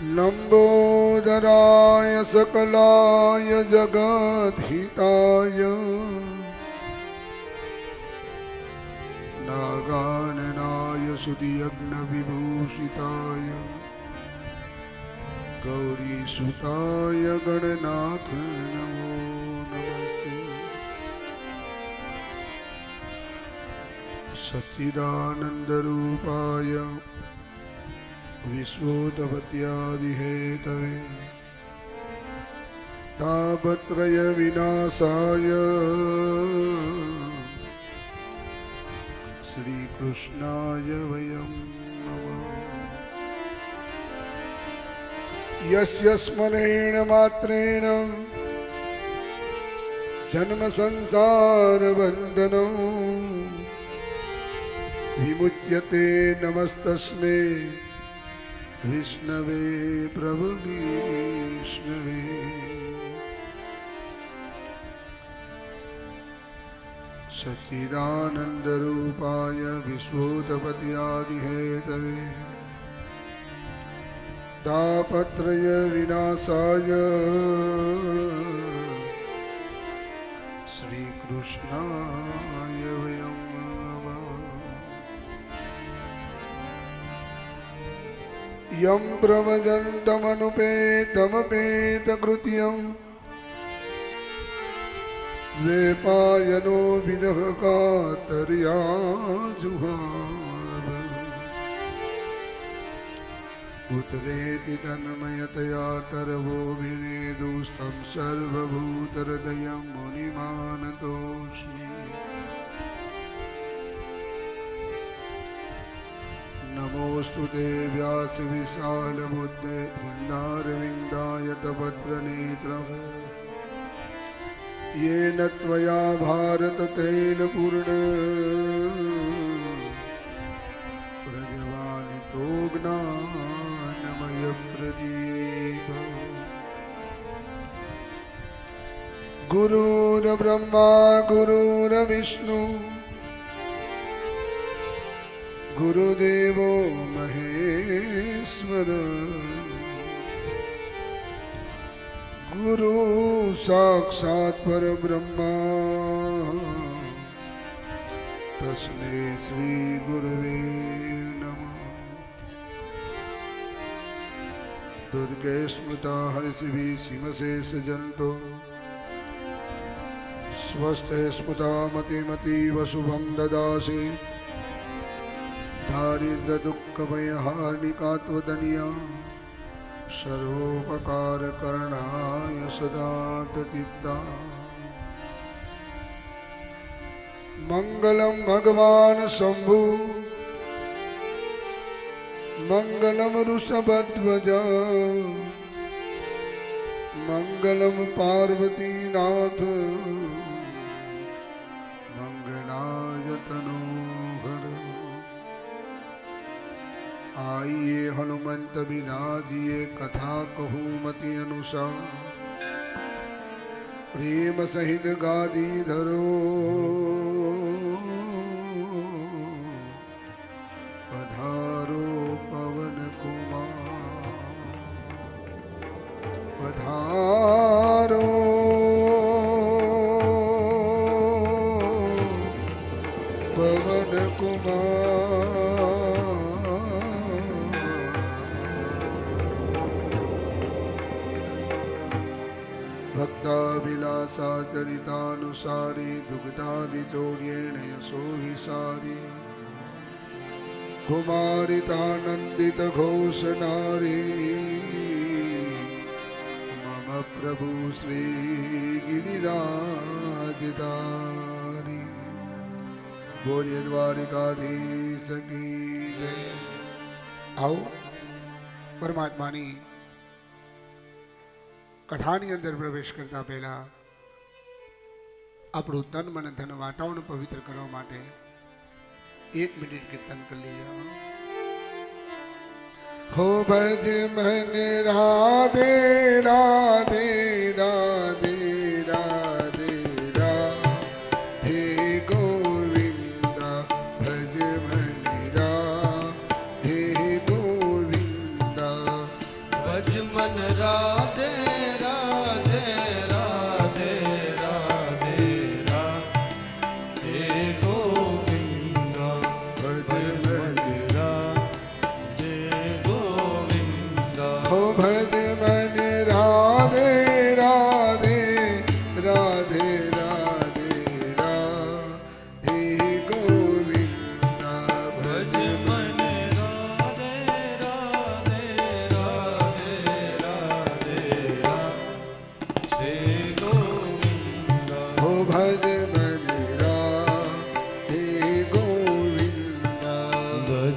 लंबोदराय सकलाय जगद्हिताय नागाननाय सुधियज्ञविभूषिताय गौरीसुताय गणनाथ नमो नमस्ते। सच्चिदानन्दरूपाय विश्वोत्पत्त्यादिहेतवे तापत्रयविनाशाय श्रीकृष्णाय वयं नमः। यस्य स्मरेण मात्रेण जन्म संसार बंधनं विमुच्यते नमस्तस्मै विष्णवे प्रभुविष्णवे। सच्चिदानन्दरूपाय विश्वोत्पत्त्यादिहेतवे तापत्रय विनाशाय श्रीकृष्णाय वयं नमः। यं प्रवदन्तमनुपेतमपेतकृत्यं वेपायनो विनः कातर्या जुहाव पुत्रेति तन्मयतया तरवोभिनेदुस्तं सर्वभूतहृदयं मुनिमानतोऽस्मि। नमोऽस्तु ते व्यासविशालबुद्धे पुण्डारविन्दायतभद्रनेत्रम् येन त्वया भारततैलपूर्ण प्रज्वालितो ज्ञानमयप्रदीप। गुरुर्ब्रह्मा गुरुर्विष्णु गुरुदेवो महेश्वर गुरु साक्षात् परब्रह्मा तस्मै श्री गुरवे नमः। दुर्गे स्मृता हर्षिभिः सीमशेषजन्तो स्वस्ते स्मृता मतिमतीव शुभं ददासि दारिद्र्यदुःखभयहारिणिका त्वदन्या सर्वोपकारकरणाय सदार्थचित्ता। मंगलम भगवान शंभु मंगलम ऋषभध्वज मंगलम पार्वतीनाथ मंगलाय तनोहर। आइए हनुमंत बिराजिए कथा कहूँ मति अनुसार प्रेम सहित गादी धरो पधारो पवन कुमार पधारो पवन कुमार। भक्ताभिलाषाचरितानुसारी दुग्धादिचौर्येण यशो विसारी कुमारितानन्दितघोषनारी मम प्रभु श्री गिरिराजधारी। बोलिए द्वारिकाधीश की जय। आओ परमात्मानी कथानी अंदर प्रवेश करता पहला આપણું તન મન ધન વાતાવરણ પવિત્ર કરવા માટે 1 મિનિટ કીર્તન કરી લઈએ। हो भज मन राधे राधे राधे राधे राधे गोविंदा भज मन राधे गोविंदा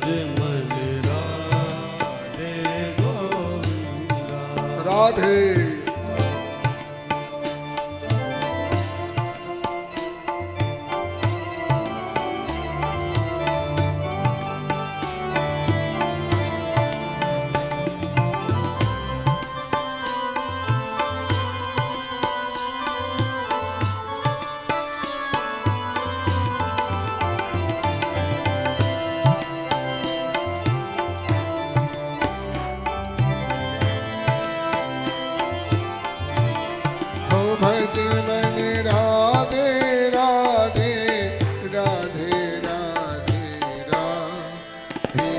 ભજ મન રાધે ગોવિંદા રાધે ભજ મન રાધે રાધે રાધે રાધે રાધે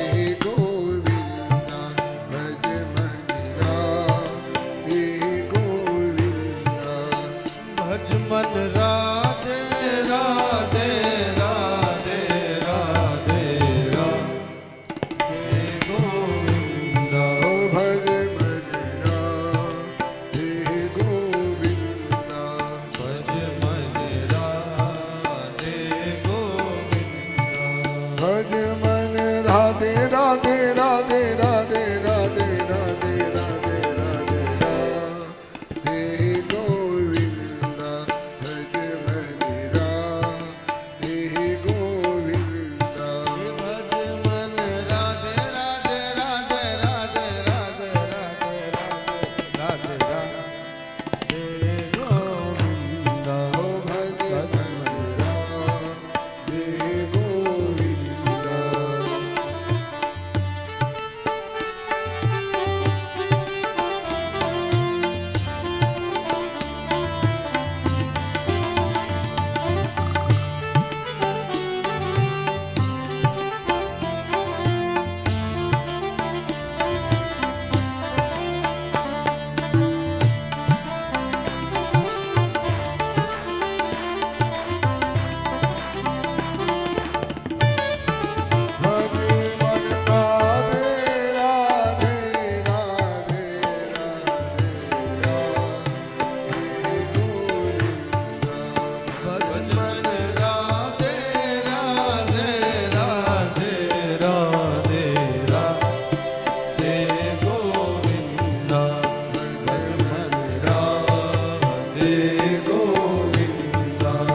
ગોવિંદા ભજ મન રાધે ગોવિંદા ભજ મન રાધે રાધે રાધે રાધે રાધે ગોવિંદા ભજ મન રાધે ગોવિંદા ભજ મન રાધે ગોવિંદા ભજ મન રાધે રાધે રાધે રાધે રાધે રાધે રાધે રાધે રાધે ગોવિંદા ભજ મન રાધે ગોવિંદા ભજ મન રાધે રાધે રાધે રાધે રાધે રાધે રાધે રાધે ગોવિંદા ભજ મન રાધે ગોવિંદા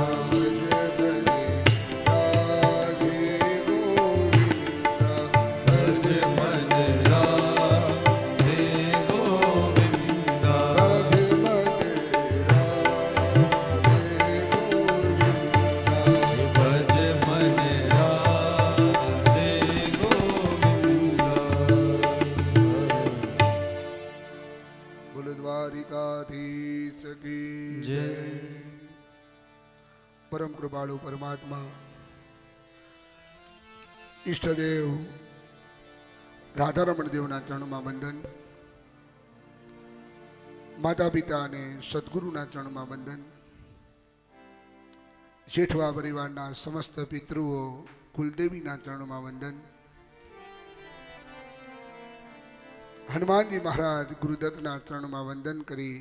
દ્વારિકાધીશ કી જય. પરમ કૃપાળુ પરમાત્મા ઈષ્ટદેવ રાધારમણ દેવના ચરણમાં વંદન, માતા પિતા અને સદગુરુના ચરણમાં વંદન, જેઠવા પરિવારના સમસ્ત પિતૃઓ કુલદેવીના ચરણમાં વંદન, હનુમાનજી મહારાજ ગુરુદત્તના ચરણમાં વંદન કરી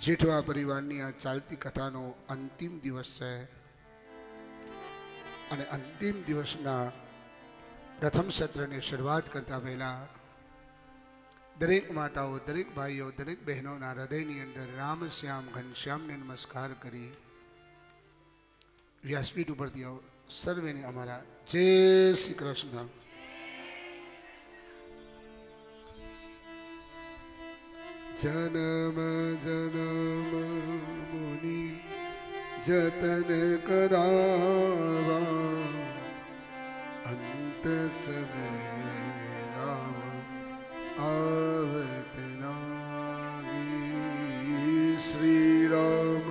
જેઠવા પરિવારની આ ચાલતી કથાનો અંતિમ દિવસ છે અને અંતિમ દિવસના પ્રથમ સત્રની શરૂઆત કરતા પહેલા દરેક માતાઓ, દરેક ભાઈઓ, દરેક બહેનોના હૃદયની અંદર રામ શ્યામ ઘનશ્યામને નમસ્કાર કરી વ્યાસપીઠ ઉપરથી સર્વેને અમારા જય શ્રી કૃષ્ણ. જન્મ જન્મ મુનિ જતન કરાવા અંત સમય રામ આવત નાગી. શ્રી રામ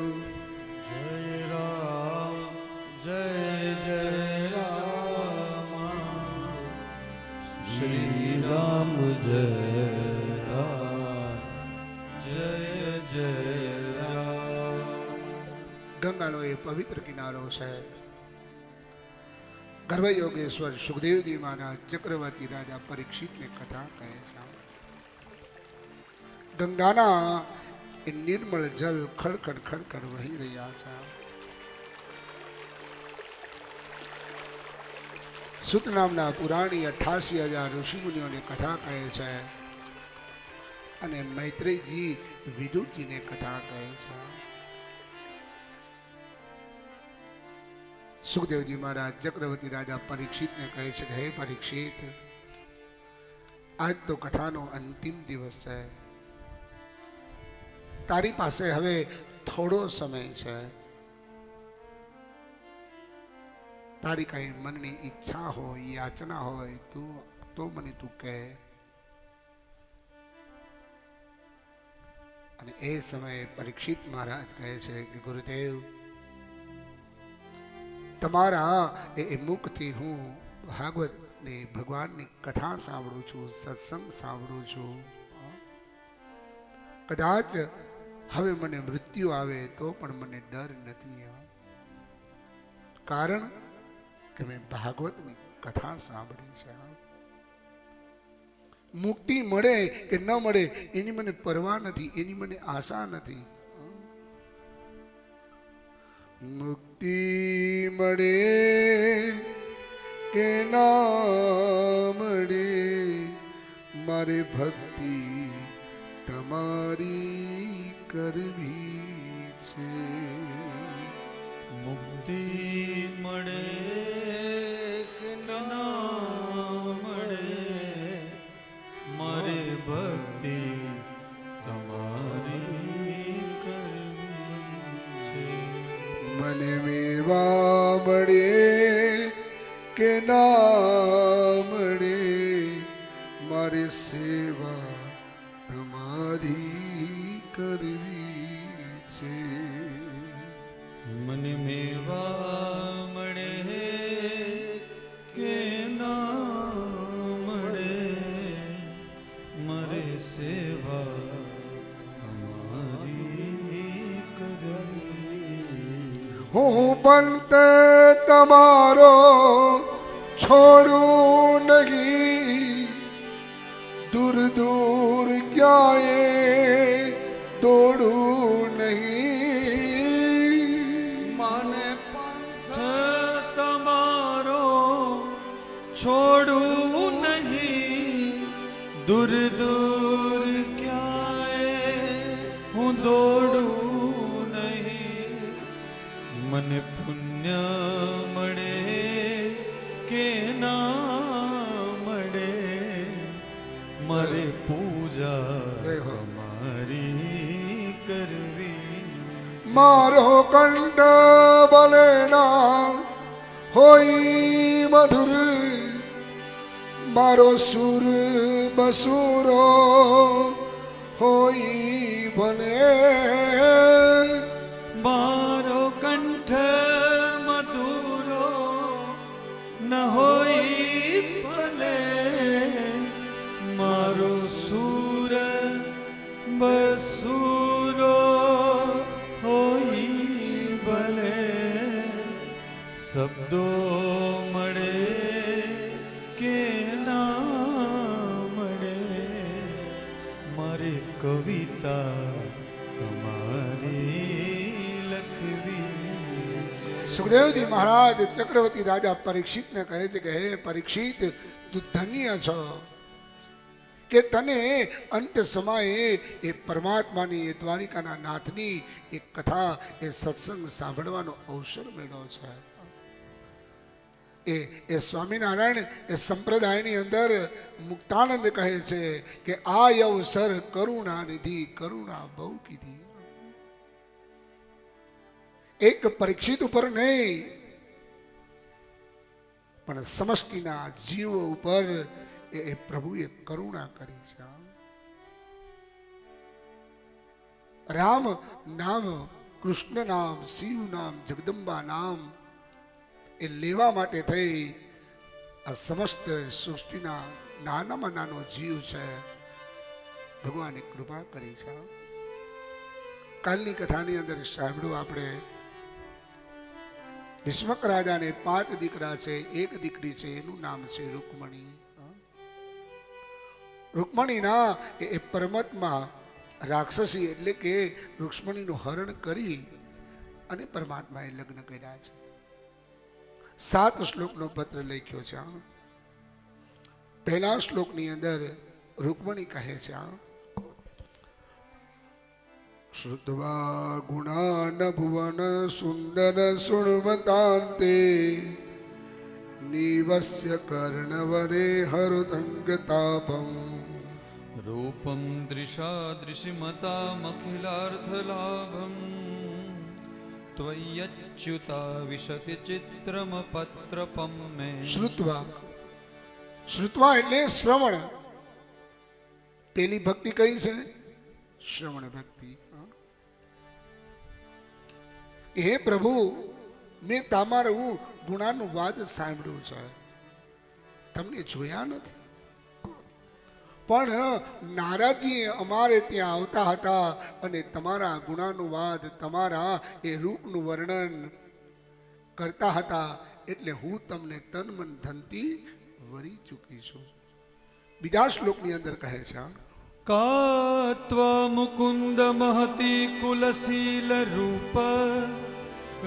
જય રામ જય જય રામ શ્રી રામ જય રામ જય જય રામ. ગંગાનો એ પવિત્ર કિનારો છે. ગર્ભયોગેશ્વર સુખદેવજી મહારાજ ચક્રવર્તી રાજા પરીક્ષિતને કથા કહે છે. ગંગાના એ નિર્મળ જલ ખડખડ ખડખડ વહી રહ્યા છે. સુત નામના પુરાણી 88,000 ઋષિમુનિઓને કથા કહે છે અને મૈત્રેયજી વિદુરજીને કથા કહે છે. સુખદેવજી મહારાજ ચક્રવર્તી રાજા પરીક્ષિતને કહે છે કે હે પરીક્ષિત, આજ તો કથાનો અંતિમ દિવસ છે. તારી પાસે હવે થોડો સમય છે. તારી કઈ મનની ઈચ્છા હોય, યાચના હોય તો મને તું કહે. અને એ સમયે પરીક્ષિત મહારાજ કહે છે કે ગુરુદેવ, તમારા એ મુખથી હું ભાગવતની ભગવાનની કથા સાંભળું છું, સત્સંગ સાંભળું છું. કદાચ હવે મને મૃત્યુ આવે તો પણ મને ડર નથી. કારણ કે મેં ભાગવતની કથા સાંભળી છે. મુક્તિ મળે કે ન મળે એની મને પરવા નથી, એની મને આશા નથી. મુક્તિ મળે કે ના મળે, મારે ભક્તિ તમારી કરવી છે. મુક્તિ મળે કે ના મળે, મારે ભક્તિ તમારી કરવી છે. મને મેવા મળે કે ના મળે, મારે સેવા તમારી કરવી છે. મને મેવા મળે કે ના મળે, મારે સેવા તમારી કરવી. હું પંત તમારો છોડું નહીં, દૂર દૂર ક્યાંય દોડું નહીં. મને પંથ તમારો છોડું નહીં, દૂર દૂર ક્યાંય હું દોડું નહીં. મને પુણ્ય મળે કે ના મળે, મારે પૂજા તમારી કરવી. મારો કંઠ ભલે ના હોય મધુર, મારો સુર બસુરો હોય ભલે. મારો કંઠ મધુરો ન હોય ભલે, મારો સુર બસુરો હોય ભલે. શબ્દો મળે કે ના મળે, મારી કવિતા તમારી લખવી. સુખદેવજી મહારાજ ચક્રવર્તી રાજા પરીક્ષિતને કહે છે કે હે પરીક્ષિત, તું ધન્ય છો કે તને અંત સમયે એ પરમાત્માની, એ દ્વારિકાના નાથની એ કથા, એ સત્સંગ સાંભળવાનો અવસર મળ્યો છે. એ સ્વામિનારાયણ એ સંપ્રદાયની અંદર મુક્તાનંદ કહે છે કે આ અવસર કરુણા નિધિ, કરુણા બહુ કીધી. એક પરીક્ષિત ઉપર નહીં પણ સમષ્ટિના જીવો ઉપર એ પ્રભુએ કરુણા કરી છે. રામ નામ, કૃષ્ણ નામ, શિવ નામ, જગદંબા નામ એ લેવા માટે થઈ આ સમસ્ત સૃષ્ટિના નાનામાં નાનો જીવ છે, ભગવાને કૃપા કરી છે. કાલની કથાની અંદર સાંભળ્યું આપણે, ભીષ્મક રાજાને 5 દીકરા છે, એક દીકરી છે, એનું નામ છે રૂકમણી. રૂકમણીના એ પરમાત્મા રાક્ષસી એટલે કે રૂક્ષ્મણીનું હરણ કરી અને પરમાત્માએ લગ્ન કર્યા છે. 7 શ્લોકનો પત્ર લખ્યો છે. પહેલા શ્લોકની અંદર રૂકમણી કહે છે, શ્રુત્વા ગુણાન ભુવન સુંદર સુણવતાંતે નિવસ્ય કર્ણવરે હરુતંગતાપમ रूपं दृशादृशिमतामखिलार्थलाभं त्वय्यच्युता विशति चित्रमपत्रपं मे. શ્રુત્વા, શ્રુત્વા એટલે શ્રવણ. પેલી ભક્તિ કઈ છે? શ્રવણ ભક્તિ. હે પ્રભુ, મેં તમારું ગુણાનું વાદ સાંભળ્યું છે, તમને જોયા નથી. પણ નારાજી અમારે ત્યાં આવતા હતા અને તમારા ગુણાનું વાદ, તમારા એ રૂપનું વર્ણન કરતા હતા, એટલે હું તમને તન મન ધનથી વરી ચૂકી છું. બીજા શ્લોકની અંદર કહે છે, કાત્વા મુકુંદ મહતી કુલશીલ રૂપ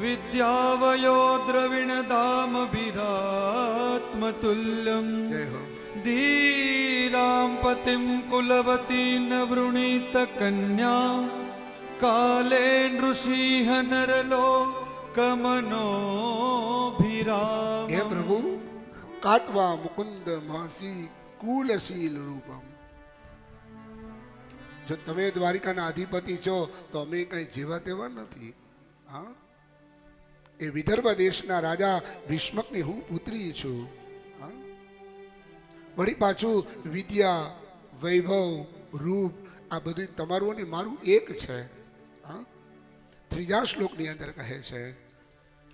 વિદ્યાવયો દ્રવિણ ધામ વિરાત્મતુલ્યમ જય હો. ધીરામ પતિમ કુલવતી ન વૃણીત કન્યા કાલે નૃસિંહ નરલો કમનો ભીરામ. હે પ્રભુ, કાત્વા મુકુંદ મહસી કુલશીલ રૂપમ. જો તમે દ્વારિકાના અધિપતિ છો તો અમે કઈ જેવા તેવા નથી. હા, એ વિદર્ભ દેશના રાજા ભીષ્મકની હું પુત્રી છું. હા, વળી પાછું વિદ્યા, વૈભવ, રૂપ આ બધું તમારું અને મારું એક છે. હા, ત્રીજા શ્લોકની અંદર કહે છે,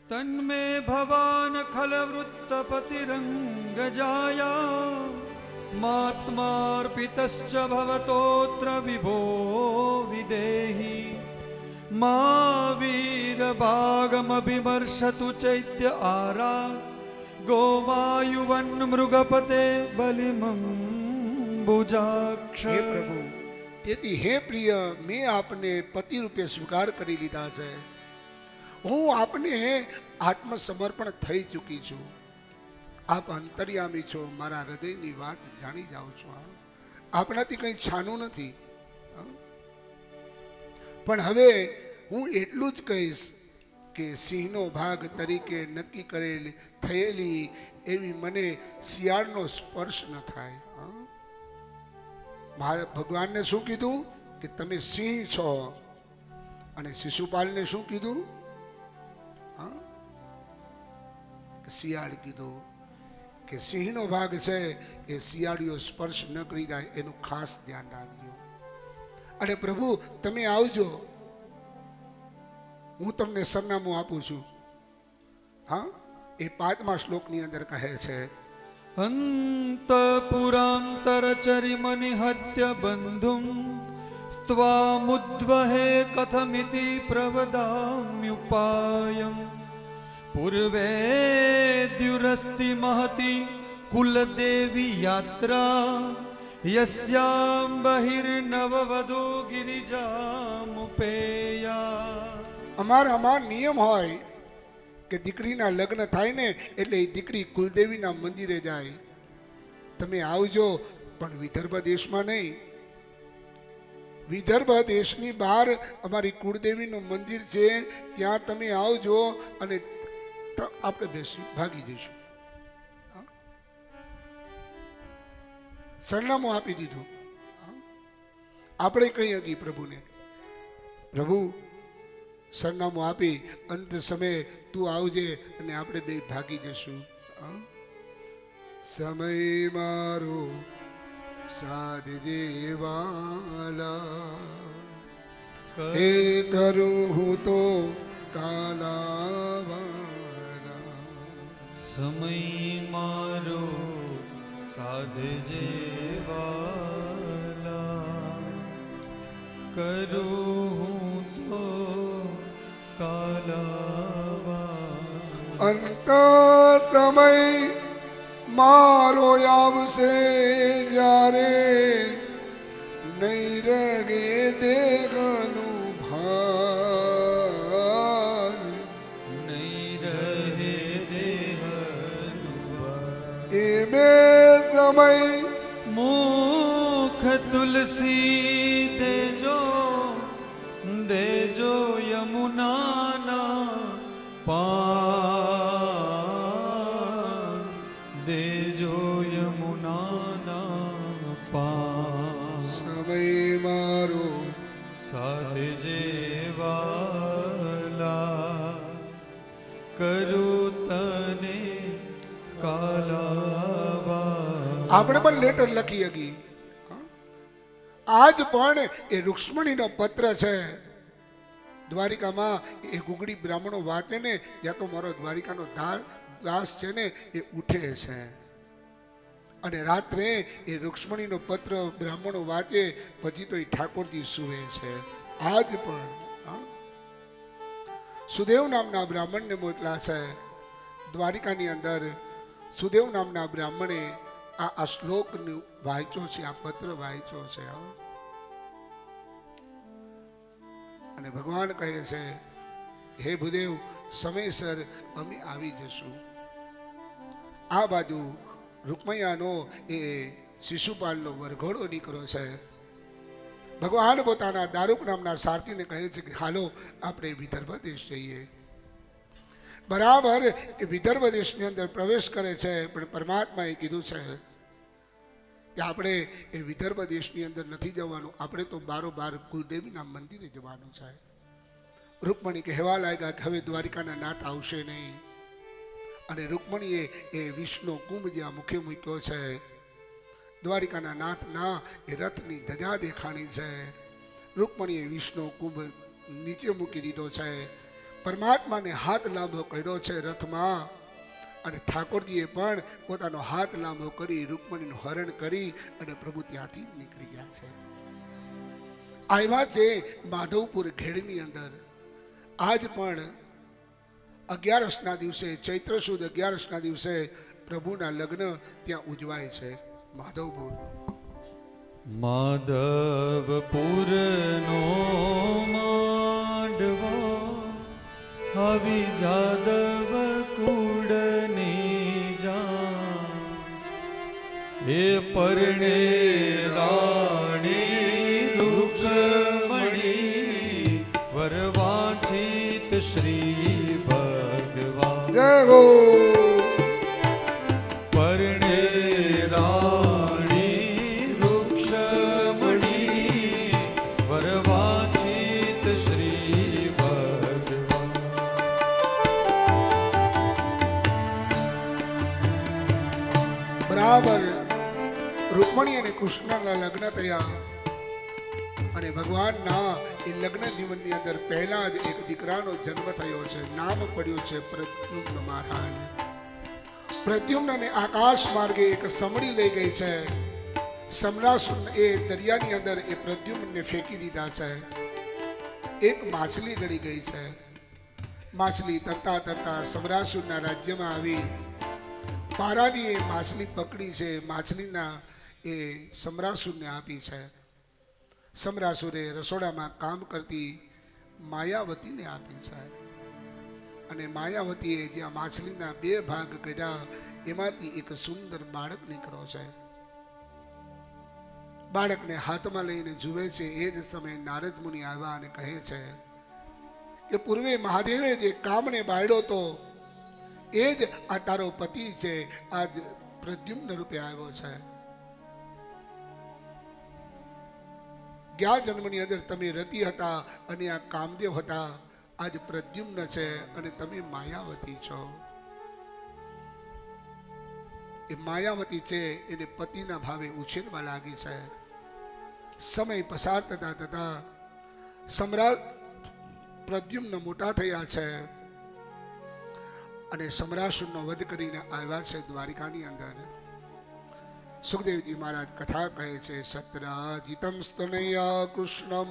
તન્મે ભવાન ખલવૃત્તપતિરંગ જાયા માત્માર્પિતશ્ચ ભવતોત્ર વિભો વિદેહી મા વીર ભાગમભિમર્ષતુ ચૈત્ય આરા ગોમાયુવન મૃગપતે બલિમંબુજાક્ષ. હે પ્રભુ, તેથી હે પ્રિય, મેં આપને પતિ રૂપે સ્વીકાર કરી લીધા છે. હું આપને આત્મસમર્પણ થઈ ચૂકી છું. આપ અંતર્યામી છો, મારા હૃદયની વાત જાણી જાઓ છો. આપણાથી કંઈ છાનું નથી. પણ હવે હું એટલું જ કહીશ કે સિંહનો ભાગ તરીકે નક્કી કરેલી થયેલી એવી મને શિયાળનો સ્પર્શ ન થાય. ભગવાનને શું કીધું કે તમે સિંહ છો, અને શિશુપાલને શું કીધું? શિયાળ કીધું કે સિંહનો ભાગ છે એ શિયાળીઓ સ્પર્શ ન કરી જાય એનું ખાસ ધ્યાન રાખજો. અને પ્રભુ તમે આવજો, હું તમને સરનામું આપું છું. હા, એ 5મા શ્લોકની અંદર કહે છે, અંતપુરાંતરચરિમનિહત્ય બંધું સ્ત્વામુદ્વહે કથમિતિ પ્રવદામ્યુપાયમ પૂર્વેદ્યુરસ્તિ મહતી કુલદેવી યાત્રા યસ્યામ બહિર્નવવધૂ ગિરિજામુપેયા. અમારામાં નિયમ હોય કે દીકરીના લગ્ન થાય ને એટલે એ દીકરી કુલદેવીના મંદિરે જાય. તમે આવજો, પણ વિદર્ભ દેશમાં નહીં. વિદર્ભ દેશની બહાર અમારી કુળદેવીનું મંદિર છે, ત્યાં તમે આવજો અને આપણે બેસી ભાગી જઈશું. સરનામું આપી દીધું. આપણે કઈ હકી પ્રભુને, પ્રભુ સરનામું આપી અંત સમયે તું આવજે અને આપણે બે ભાગી જશું. સમય મારો સાધજે વાલા, હે કરું હું તો કાલાવાલા. સમય મારો સાધજે વાલા, કરું તો કાલાવાલા. અંત સમય મારો આવશે જ્યારે નહીં રગે દેહનું ભાર, નહીં રહે દેહનું સમય મુખ તુલસી દેજો દેજો યમુનાના પાર દેજો યમુનાના પાર સમય મારો સાથે જેવાલા કરું તને કાલાવા. આપણે પણ લેટર લખી હકી. આજ પણ એ રૂક્ષ્મણીનો પત્ર છે. દ્વારિકામાં એ ગુગડી બ્રાહ્મણો વાતે ને ત્યાં તો મારો દ્વારિકાનો દાસ છે ને એ ઉઠે છે અને રાત્રે એ રૂક્ષ્મણીનો પત્ર બ્રાહ્મણો વાંચે પછી તો એ ઠાકોરજી સુવે છે. આજ પણ સુદેવ નામના બ્રાહ્મણને મોકલા છે દ્વારિકાની અંદર. સુદેવ નામના બ્રાહ્મણે આ શ્લોકનું વાંચ્યો છે, આ પત્ર વાંચ્યો છે અને ભગવાન કહે છે હે ભૂદેવ સમયસર અમે આવી જશું. આ બાજુ રૂકમૈયાનો એ શિશુપાલનો વરઘોડો નીકળ્યો છે. ભગવાન પોતાના દારૂક નામના સારથીને કહે છે કે હાલો આપણે વિદર્ભ દેશ જઈએ. બરાબર એ વિદર્ભ દેશની અંદર પ્રવેશ કરે છે પણ પરમાત્માએ કીધું છે કે આપણે એ વિદર્ભ દેશની અંદર નથી જવાનું, આપણે તો બારોબાર કુલદેવીના મંદિરે જવાનું છે. રૂકમણી કહેવા લાગ્યા કે હવે દ્વારિકાના નાથ આવશે નહીં અને રૂકમણીએ એ વિષ્ણુ કુંભ જ્યાં મુખે મૂક્યો છે દ્વારિકાના નાથના એ રથની ધજા દેખાણી છે. રૂકમણીએ વિષ્ણુ કુંભ નીચે મૂકી દીધો છે. પરમાત્માને હાથ લાંબો કર્યો છે રથમાં અને ઠાકોરજીએ પણ પોતાનો હાથ લાંબો કરી રૂકમણીનું હરણ કરી અને પ્રભુ ત્યાંથી નીકળી ગયા છે. આવ્યા છે માધવપુર ઘેડની અંદર. આજ પણ 11ના દિવસે ચૈત્ર સુદ 11ના દિવસે પ્રભુના લગ્ન ત્યાં ઉજવાય છે માધવપુર. માધવપુરનો માંડવો આવી જાદવ કુળની જા એ પરણે રાણી રૂક્ષ્મણી વરવાંચિત શ્રી ભગવાન. જય હો પરણે રાણી રૂક્ષ્મણી વરવાંચિત શ્રી ભગવાન. બરાબર રૂકમણી અને કૃષ્ણના લગ્ન થયા અને ભગવાનના એ લગ્ન જીવનની અંદર પહેલા જ એક દીકરાનો જન્મ થયો છે. નામ પડ્યું છે પ્રદ્યુમ્ન મહારાજ. પ્રદ્યુમ્નને આકાશ માર્ગે એક સમડી લઈ ગઈ છે. સમરાસુર એ દરિયાની અંદર એ પ્રદ્યુમ્નને ફેંકી દીધા છે. એક માછલી ગળી ગઈ છે. માછલી તરતા તરતા સમરાસુરના રાજ્યમાં આવી. પારાદીએ માછલી પકડી છે. માછલીના એ સમરાસુરને આપી છે. સમરાસુરે રસોડામાં કામ કરતી માયાવતીને આપી છે અને માયાવતીએ જ્યાં માછલીના 2 ભાગ કર્યા એમાંથી એક સુંદર બાળક નીકળ્યો છે. બાળકને હાથમાં લઈને જુએ છે. એ જ સમયે નારદ મુનિ આવ્યા અને કહે છે કે પૂર્વે મહાદેવે જે કામને બાળ્યો તો એ જ આ તારો પતિ છે, આજ પ્રદ્યુમ્ન રૂપે આવ્યો છે. ગયા જન્મની અંદર તમે રતિ હતા અને આ કામદેવ હતા. આજ પ્રદ્યુમ્ન છે અને તમે માયાવતી છો. એ માયાવતી છે એને પતિના ભાવે ઉછેરવા લાગી છે. સમય પસાર થતા થતા સમ્રાટ પ્રદ્યુમ્ન મોટા થયા છે અને સમરાસુરનો વધ કરીને આવ્યા છે દ્વારિકાની અંદર. સુખદેવજી મહારાજ કથા કહે છે સત્રાજીતમ સ્તનયા કૃષ્ણમ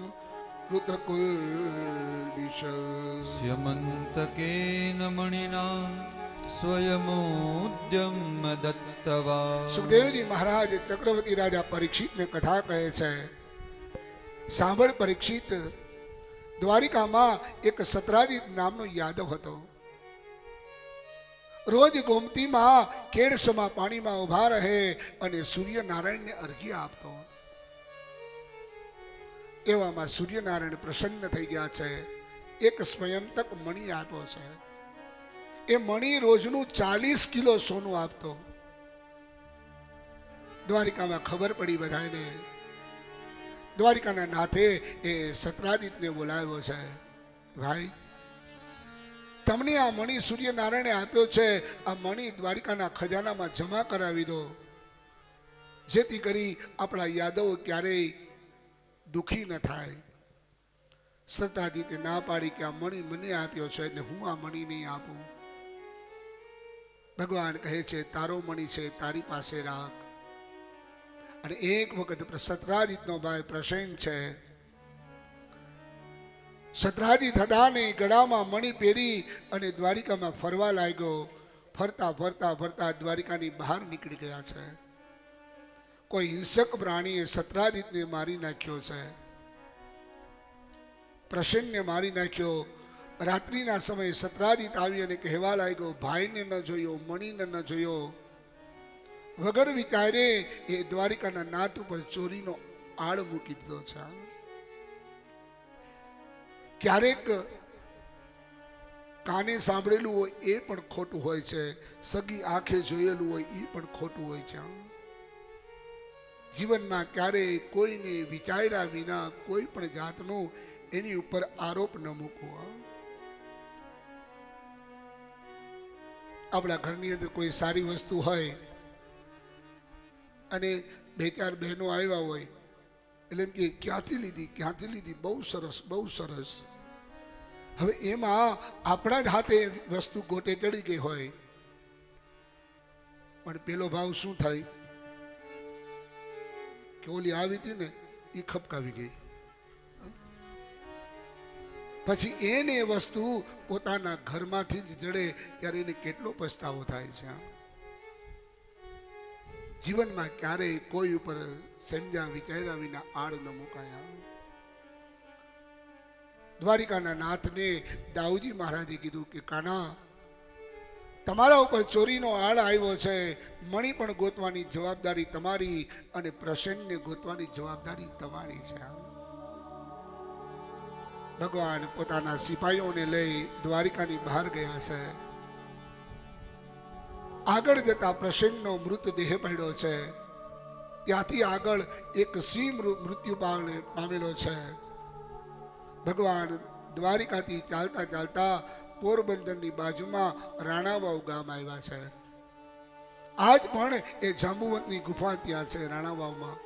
કૃતકુલ સ્યમંતકેન મણિના સ્વયમોદ્યમ દત્તવા. સુખદેવજી મહારાજ ચક્રવર્તી રાજા પરીક્ષિતને કથા કહે છે સાંભળ પરીક્ષિત, દ્વારિકામાં એક સત્રાજીત નામનો યાદવ હતો રોજ ગોમતીમાં કેડસમાં પાણીમાં ઉભા રહે અને સૂર્યનારાયણને અર્ઘ્ય આપતો. એવામાં સૂર્યનારાયણ પ્રસન્ન થઈ ગયા છે. એક સ્વયંતક મણી આપ્યો છે. એ મણી રોજનું 40 કિલો સોનું આપતો. દ્વારિકામાં ખબર પડી બધાને. દ્વારિકાના નાથે એ સત્રાજીતને બોલાવ્યો છે. ભાઈ, તમને આ મણી સૂર્યનારાયણે આપ્યો છે, આ મણી દ્વારિકાના ખજાનામાં જમા કરાવી દો, જેથી કરી આપણા યાદવો ક્યારેય દુખી ન થાય. સત્રાજીતે ના પાડી કે આ મણી મને આપ્યો છે એટલે હું આ મણી નહીં આપું. ભગવાન કહે છે તારો મણી છે, તારી પાસે રાખ. અને એક વખત સત્રાજીતનો ભાઈ પ્રસન્ન છે. સત્રાજીત હતા ને ગળામાં મણી પહેરી અને દ્વારિકામાં ફરવા લાગ્યો. ફરતા ફરતા ફરતા દ્વારિકાની બહાર નીકળી ગયા છે. કોઈ હિંસક પ્રાણીએ સત્રાજીતને મારી નાખ્યો છે. પ્રસન્નને મારી નાખ્યો. રાત્રિના સમયે સત્રાજીત આવી અને કહેવા લાગ્યો, ભાઈને ન જોયો, મણીને ન જોયો. વગર વિચારે એ દ્વારિકાના નાથ ઉપર ચોરીનો આળ મૂકી દીધો છે. ક્યારેક કાને સાંભળેલું હોય એ પણ ખોટું હોય છે, સગી આંખે જોયેલું હોય એ પણ ખોટું હોય છે. જીવનમાં ક્યારેય કોઈને વિચાર્યા વિના કોઈ પણ જાતનો એની ઉપર આરોપ ન મૂકવો. આપણા ઘરની અંદર કોઈ સારી વસ્તુ હોય અને બે ચાર બહેનો આવ્યા હોય એટલે એમ કે ક્યાંથી લીધી, બહુ સરસ, બહુ સરસ. હવે એમાં આપણા જ હાથે વસ્તુ ગોટે ચડી ગઈ હોય પણ પેલો ભાવ શું થાય કે ઓલી આવી હતી ને એ ખપકાવી ગઈ. પછી એને વસ્તુ પોતાના ઘરમાંથી જ જડે ત્યારે એને કેટલો પસ્તાવો થાય છે. જીવનમાં ક્યારેય કોઈ ઉપર સમજ્યા વિચાર્યા વિના આડ ન મુકાયા. દ્વારિકાના નાથને દાઉજી મહારાજે કીધું કે કાના, તમારા ઉપર ચોરીનો આળ આવ્યો છે, મણી પણ ગોતવાની જવાબદારી તમારી અને પ્રસન્નને ગોતવાની જવાબદારી તમારી છે. ભગવાન પોતાના સિપાહીઓને લઈ દ્વારિકાની બહાર ગયા છે. આગળ જતા પ્રસન્નનો મૃતદેહ પડ્યો છે. ત્યાંથી આગળ એક સિંહ મૃત્યુ પામેલો છે. ભગવાન દ્વારિકાથી ચાલતા ચાલતા પોરબંદરની બાજુમાં રાણાવાવ ગામ આવ્યા છે. આજ પણ એ જાંબુવંતની ગુફા ત્યાં છે રાણાવાવમાં.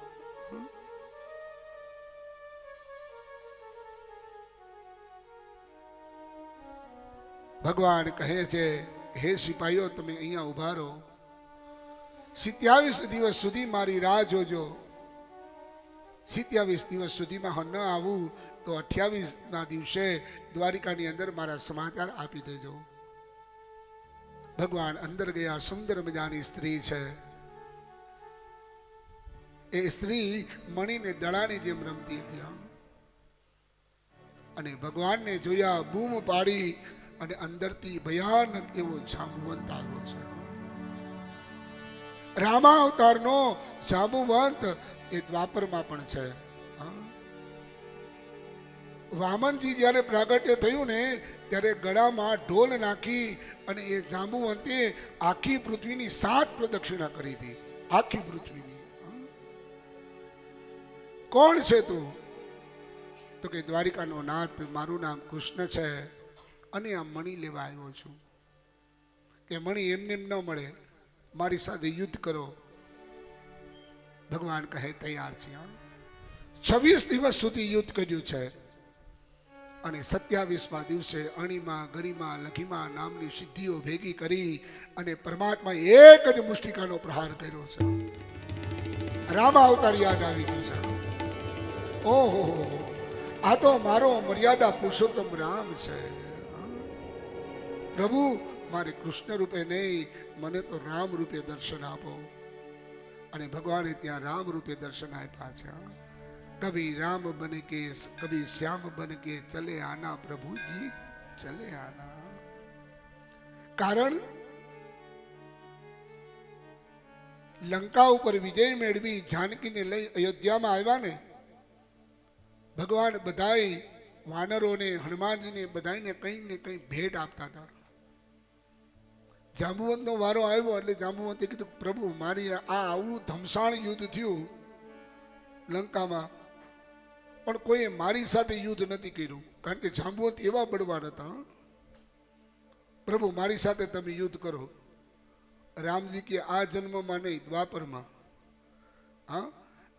ભગવાન કહે છે, હે સિપાહીઓ, તમે અહીંયા ઉભા રહો. 27 દિવસ સુધી મારી રાહ જોજો. 27 દિવસ સુધીમાં હું ન આવું તો 28ના દિવસે દ્વારિકાની અંદર મારા સમાચાર આપી દેજો. ભગવાન અંદર ગયા. સુંદર મજાની સ્ત્રી છે. એ સ્ત્રી મણીને દડાની જેમ રમતી હતી અને ભગવાનને જોયા, બૂમ પાડી અને અંદરથી ભયાનક એવો જાંબુવંત આવ્યો છે. રામા અવતારનો જાંબુવંત એ દ્વાપરમાં પણ છે. વામનજી જ્યારે પ્રાગટ્ય થયું ને ત્યારે ગળામાં ઢોલ નાખી અને એ જાંબુવંતે આખી પૃથ્વીની 7 પ્રદક્ષિણા કરી હતી. આખી પૃથ્વીની. કોણ છે તું? તો કે દ્વારિકાનો નાથ, મારું નામ કૃષ્ણ છે અને આ મણી લેવા આવ્યો છું. કે મણી એમને એમ ન મળે, મારી સાથે યુદ્ધ કરો. ભગવાન કહે તૈયાર છે. 26 દિવસ સુધી યુદ્ધ કર્યું છે અને 27મા દિવસે અણીમાં, ગરિમા, લઘિમા નામની સિદ્ધિઓ ભેગી કરી અને પરમાત્મા એક જ મુષ્ટિકાનો પ્રહાર કર્યો છે. રામા અવતાર યાદ આવી ગયું છે. ઓહો, આ તો મારો મર્યાદા પુરુષોત્તમ રામ છે. પ્રભુ, મારે કૃષ્ણ રૂપે નહીં, મને તો રામ રૂપે દર્શન આપો. અને ભગવાને ત્યાં રામ રૂપે દર્શન આપ્યા છે. કભી રામ બન કે, કભી શ્યામ બન કે ચલે આના પ્રભુજી, ચલે આના. કારણ લંકા ઉપર વિજય મેળવી જાનકીને લઈ અયોધ્યામાં આવ્યા ને, ભગવાન બધાય વાનરોને હનુમાનજીને બધાને કંઈ ને કંઈ ભેટ આપતા હતા. જાંબુવંતનો વારો આવ્યો એટલે જાંબુવંતે કીધું, પ્રભુ મારી આ આવડું ધમસાણ યુદ્ધ થયું લંકામાં, પણ કોઈએ મારી સાથે યુદ્ધ નથી કર્યું, કારણ કે જાંબુવંત એવા બળવાન હતા. પ્રભુ મારી સાથે તમે યુદ્ધ કરો. રામજી કે આ જન્મમાં નહીં, દ્વાપરમાં. હા,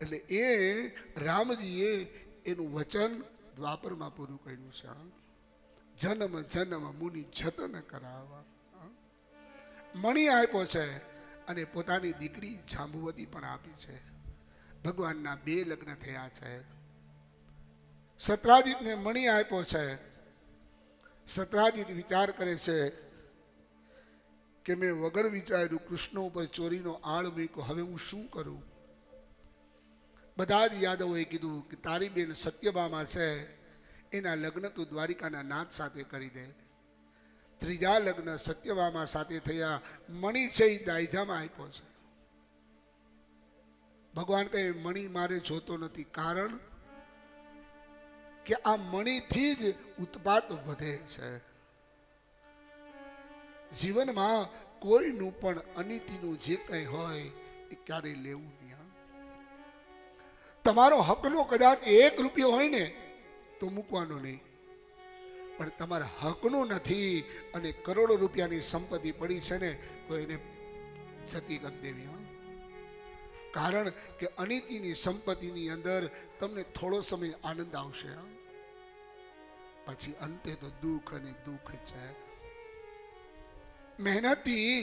એટલે એ રામજીએ એનું વચન દ્વાપરમાં પૂરું કર્યું છે. જન્મ જન્મ મુનિ જતન કરાવવા. મણી આપ્યો છે અને પોતાની દીકરી જાંબુવતી પણ આપી છે. ભગવાનના 2 લગ્ન થયા છે. સત્રાજીતને મણી આપ્યો છે. સત્રાજીત વિચાર કરે છે કે મેં વગર વિચાર્યું કૃષ્ણ ઉપર ચોરીનો આળ મૂક્યો, હવે હું શું કરું? બધા જ યાદવોએ કીધું કે તારી બેન સત્યભામા છે, એના લગ્ન તું દ્વારિકાના નાથ સાથે કરી દે. ત્રીજા લગ્ન સત્યભામા સાથે થયા. મણી છે એ દાયજામાં આપ્યો છે. ભગવાન કહે મણી મારે જોતો નથી, કારણ કે આ મણીથી જ ઉત્પાત વધે છે. જીવનમાં કોઈનું પણ અનીતિનું જે કંઈ હોય એ ક્યારેય લેવું નહીં. તમારો હકનો કદાચ 1 રૂપિયો હોય ને તો મૂકવાનો નહીં, પણ તમારા હકનું નથી અને કરોડો રૂપિયાની સંપત્તિ પડી છે ને તો એને જતી કરી દેવી. કારણ કે અનીતિની સંપત્તિની અંદર તમને થોડો સમય આનંદ આવશે, પછી અંતે તો દુઃખ અને દુઃખ છે. મહેનતથી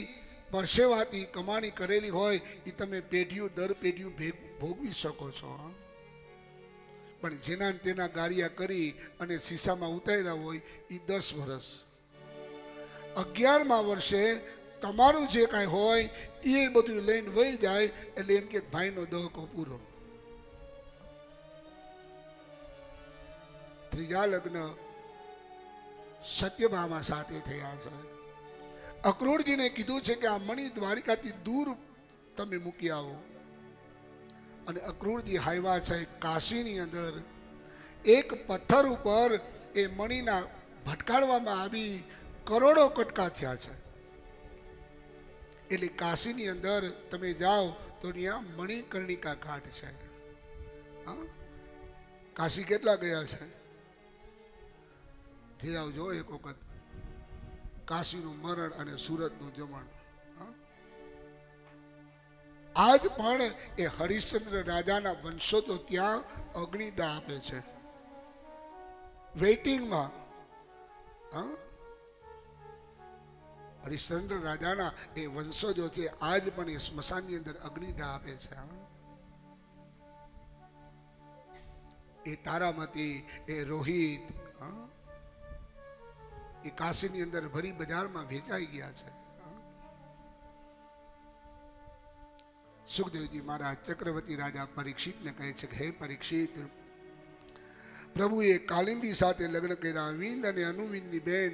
પરસેવાથી કમાણી કરેલી હોય એ તમે પેઢીઓ દર પેઢીઓ ભોગવી શકો છો, પણ જેના તેના ગાળિયા કરી અને શીશામાં ઉતાર્યા હોય એ 10 વર્ષ. 11મા વર્ષે તમારું જે કાંઈ હોય એ બધું લઈને વહી જાય એટલે એમ કે ભાઈનો દહકો પૂરો. ત્રીજા લગ્ન સત્યભામા સાથે થયા છે. અક્રૂરજીને કીધું છે કે આ મણી દ્વારિકાથી દૂર તમે મૂકી આવો, અને અક્રૂરજી હાવ્યા છે કાશીની અંદર. એક પથ્થર ઉપર એ મણીના ભટકાડવામાં આવી કરોડો કટકા થયા છે. એટલે કાશીની અંદર તમે જાઓ તો ત્યાં મણિકર્ણિકા ઘાટ છે. કાશી કેટલા ગયા છે? જે આવજો એક વખત. કાશીનું મરણ અને સુરતનું જમણ. આજ પણ એ હરિશ્ચંદ્ર રાજાના વંશજો ત્યાં અગ્નિદાહ આપે છે, વેઇટિંગમાં. હરિશ્ચંદ્ર રાજાના એ વંશજો છે, આજ પણ એ સ્મશાનની અંદર અગ્નિદાહ આપે છે. એ તારામતી, એ રોહિત, એ કાશીની અંદર ભરી બજારમાં વેચાઈ ગયા છે. સુખદેવજી મહારાજ ચક્રવર્તી રાજા પરીક્ષિતને કહે છે કે હે પરીક્ષિત, પ્રભુએ કાલિંદી સાથે લગ્ન કર્યા, વિંદ અને અનુવિંદની બેન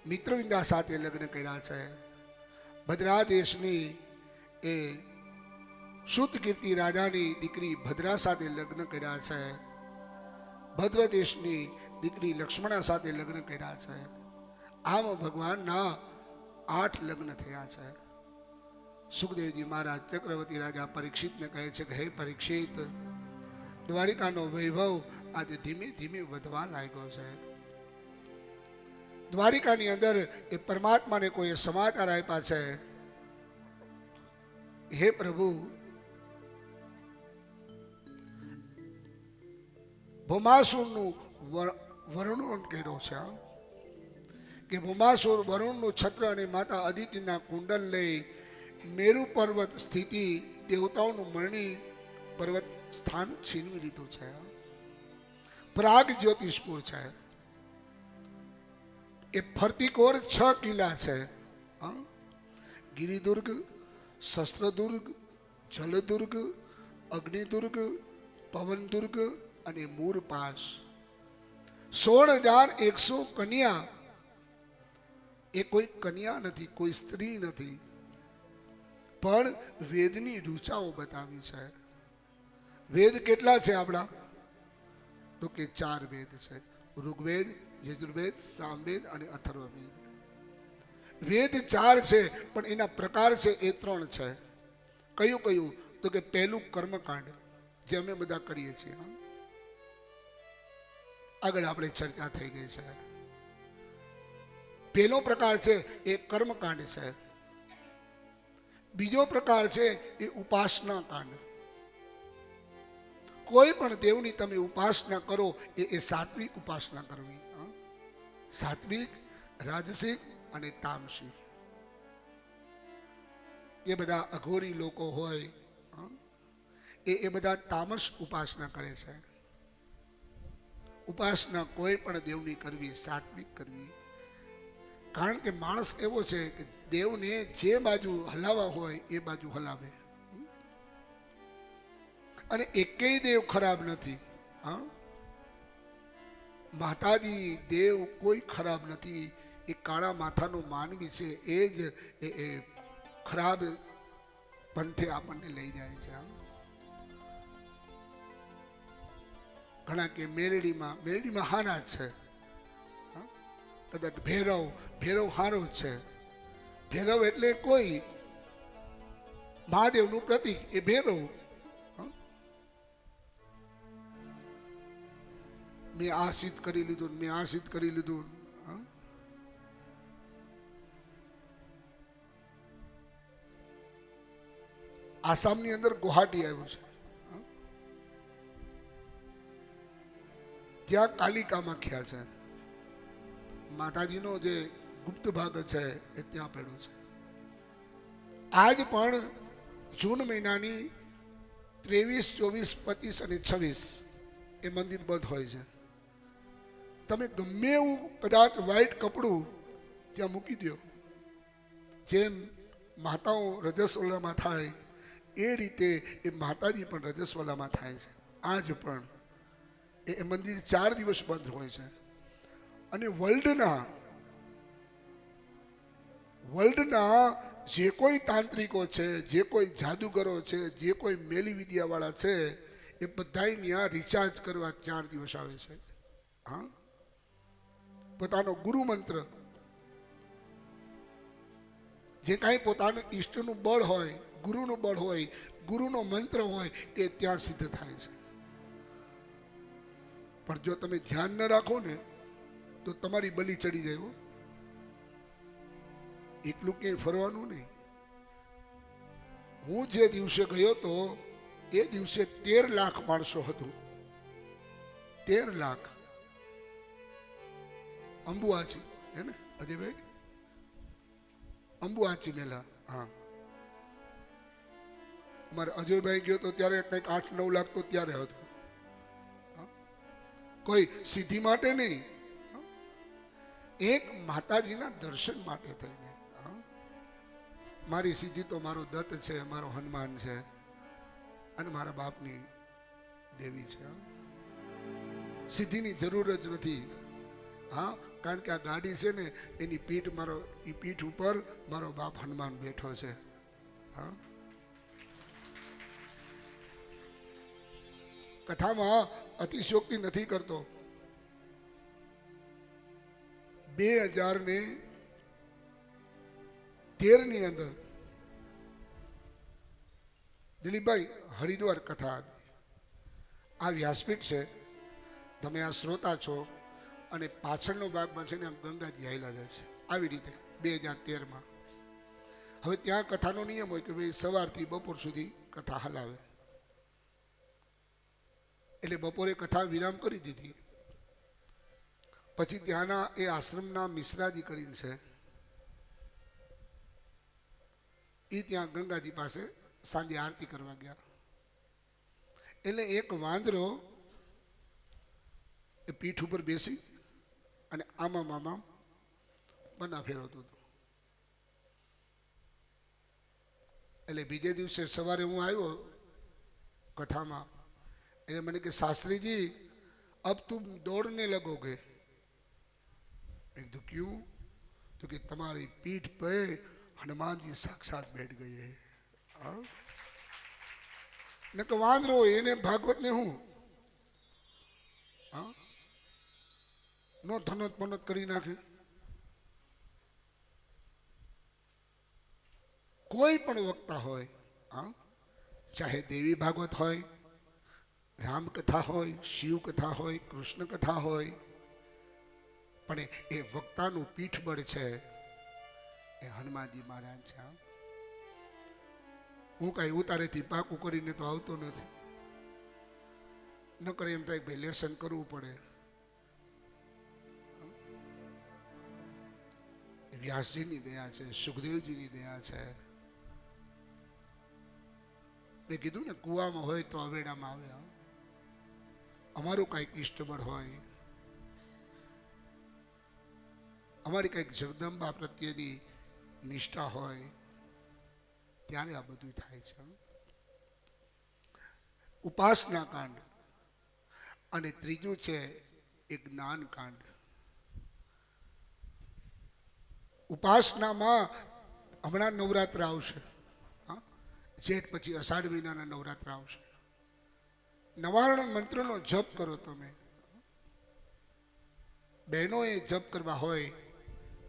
મિત્રવિંદા સાથે લગ્ન કર્યા છે. ભદ્રા દેશની એ શુદ્ધકીર્તિ રાજાની દીકરી ભદ્રા સાથે લગ્ન કર્યા છે. ભદ્ર દેશની દીકરી લક્ષ્મણા સાથે લગ્ન કર્યા છે. આમ ભગવાનના 8 લગ્ન થયા છે. સુખદેવજી મહારાજ ચક્રવર્તી રાજા પરીક્ષિતને કહે છે કે હે પરીક્ષિત, દ્વારિકાનો વૈભવ આજે ધીમે ધીમે વધવા લાગ્યો છે. દ્વારિકાની અંદર એ પરમાત્માને કોઈ સમાચાર આપ્યા છે, હે પ્રભુ, ભૌમાસુરનું વર્ણન કર્યો છે કે ભૌમાસુર વરુણનું છત્ર અને માતા અદિતિના કુંડલ લઈ મેરુ પર્વત સ્થિતિ દેવતાઓનું મરણી પર્વત સ્થાન છીનવી લીધું છે. પ્રાગ જ્યોતિષપુર છે. એ ફરતી કોર 6 કિલ્લા છે. ગિરિદુર્ગ, શસ્ત્રદુર્ગ, જલદુર્ગ, અગ્નિદુર્ગ, પવનદુર્ગ અને મૂરપાસ. 16,100 કન્યા. એ કોઈ કન્યા નથી, કોઈ સ્ત્રી નથી. પણ વેદની ઋચાઓ બતાવી છે. વેદ કેટલા છે આપણા? તો કે 4 વેદ છે. ઋગ્વેદ, યજુર્વેદ, સામવેદ અને અથર્વવેદ. વેદ 4 છે, પણ એના પ્રકાર છે એ 3 છે. કયું કયું? તો કે પહેલું કર્મકાંડ, જે અમે બધા કરીએ છીએ. આગળ આપણે ચર્ચા થઈ ગઈ છે. પહેલો પ્રકાર છે એ કર્મકાંડ છે. બીજો પ્રકાર છે એ ઉપાસના કાંડ. કોઈ પણ દેવની તમે ઉપાસના કરો એ સાત્વિક ઉપાસના કરવી. સાત્વિક, રાજસિક અને તામસિક. એ બધા અઘોરી લોકો હોય એ બધા તામસ ઉપાસના કરે છે. ઉપાસના કોઈ પણ દેવની કરવી સાત્વિક કરવી. કારણ કે માણસ એવો છે કે દેવને જે બાજુ હલાવવા હોય એ બાજુ હલાવે. અને એકેય દેવ ખરાબ નથી. માતાજી દેવ કોઈ ખરાબ નથી. એ કાળા માથાનો માનવી છે, એ જ ખરાબ પંથે આપણને લઈ જાય છે. ઘણા કે મેલડીમાં હાના છે. કદાચ ભૈરવ હારો છે. ભૈરવ એટલે કોઈ મહાદેવનું પ્રતીક, એ ભૈરવ. મેં આ સિદ્ધ કરી લીધું, મેં આ સિદ્ધ કરી લીધું. આસામની અંદર ગુવાહાટી આવ્યું છે. ત્યાં કાલિકા માખ્યા છે. માતાજીનો જે ગુપ્ત ભાગ છે એ ત્યાં પડ્યો છે. આજ પણ જૂન મહિનાની 23, 24, 25 અને 26 એ મંદિર બંધ હોય છે. તમે ગમે એવું કદાચ વ્હાઈટ કપડું ત્યાં મૂકી દો, જેમ માતાઓ રજસ્વલામાં થાય એ રીતે એ માતાજી પણ રજસ્વલામાં થાય છે. આજ પણ એ મંદિર 4 દિવસ બંધ હોય છે. અને વર્લ્ડના જે કોઈ તાંત્રિકો છે, જે કોઈ જાદુગરો છે, જે કોઈ મેલી વિદ્યાવાળા છે, એ બધા ત્યાં રિચાર્જ કરવા 4 દિવસ આવે છે. પોતાનો ગુરુ મંત્ર, જે કાંઈ પોતાનું ઈષ્ટનું બળ હોય, ગુરુનું બળ હોય, ગુરુનો મંત્ર હોય, એ ત્યાં સિદ્ધ થાય છે. પણ જો તમે ધ્યાન ન રાખો ને તો તમારી બલી ચડી જાય. એટલું ક્યાંય ફરવાનું નહીં. હું જે દિવસે ગયો તો એ દિવસે 13 લાખ માણસો હતું. 13 લાખ. અંબુઆચી હે ને અજયભાઈ? અંબુઆચી મેલા. હા, મારે અજયભાઈ ગયો તો ત્યારે કંઈક 8-9 લાખ તો ત્યારે હતો. કોઈ સિદ્ધિ માટે નહીં, એક માતાજીના દર્શન માટે થઈને. મારી સિદ્ધિ તો મારો દત્ત છે, મારો હનુમાન છે અને મારા બાપની દેવી છે. સિદ્ધિની જરૂર જ નથી. કારણ કે આ ગાડી છે ને એની પીઠ ઉપર મારો બાપ હનુમાન બેઠો છે. કથામાં અતિશયોક્તિ નથી કરતો. 2013 ની અંદર દિલીપભાઈ હરિદ્વાર કથા હતી. આ વ્યાસપીઠ છે, તમે આ શ્રોતા છો અને પાછળનો ભાગમાં છે ને આમ ગંગાજી હાલ્યા જાય છે. આવી રીતે 2013માં. હવે ત્યાં કથાનો નિયમ હોય કે ભાઈ સવારથી બપોર સુધી કથા હલાવે. એટલે બપોરે કથા વિરામ કરી દીધી. પછી ત્યાંના એ આશ્રમના મિશ્રાજી કરીને છે, એ ત્યાં ગંગાજી પાસે સાંજે આરતી કરવા ગયા. એટલે એક વાંદરો એ પીઠ ઉપર બેસી અને આમાં બના ફેરવતો હતો. એટલે બીજે દિવસે સવારે હું આવ્યો કથામાં, એટલે મને કે શાસ્ત્રીજી अब तुम दौड़ने लगोगे. तो क्यों? तो कि तुम्हारी पीठ पे हनुमान जी साक्षात बैठ गए हैं. ને કે વાંદરો હોય એને ભાગવત ને હું નો ધનોત પનોત કરી નાખે. કોઈ પણ વક્તા હોય, ચાહે દેવી ભાગવત હોય, રામકથા હોય, શિવ કથા હોય, કૃષ્ણ કથા હોય, પણ એ વક્તાનું પીઠબળ છે એ હનુમાનજી મહારાજ છે. હું કઈ ઉતારેથી પાકું કરીને તો આવતો નથી. ન કરે એમ થાય ભાઈ લેસન કરવું પડે. વ્યાસજીની દયા છે, સુખદેવજીની દયા છે. મેં કીધું ને કુવામાં હોય તો અવેડામાં આવે. અમારું કઈક ઇષ્ટબળ હોય, અમારી કઈક જગદંબા પ્રત્યેની નિષ્ઠા હોય, ત્યારે આ બધું થાય છે. ઉપાસના કાંડ અને ત્રીજું છે એ જ્ઞાન કાંડ. ઉપાસનામાં હમણાં નવરાત્ર આવશે, જેઠ પછી અષાઢ મહિનાના નવરાત્ર આવશે. 99 મંત્રનો જપ કરો તમે. બહેનોએ જપ કરવા હોય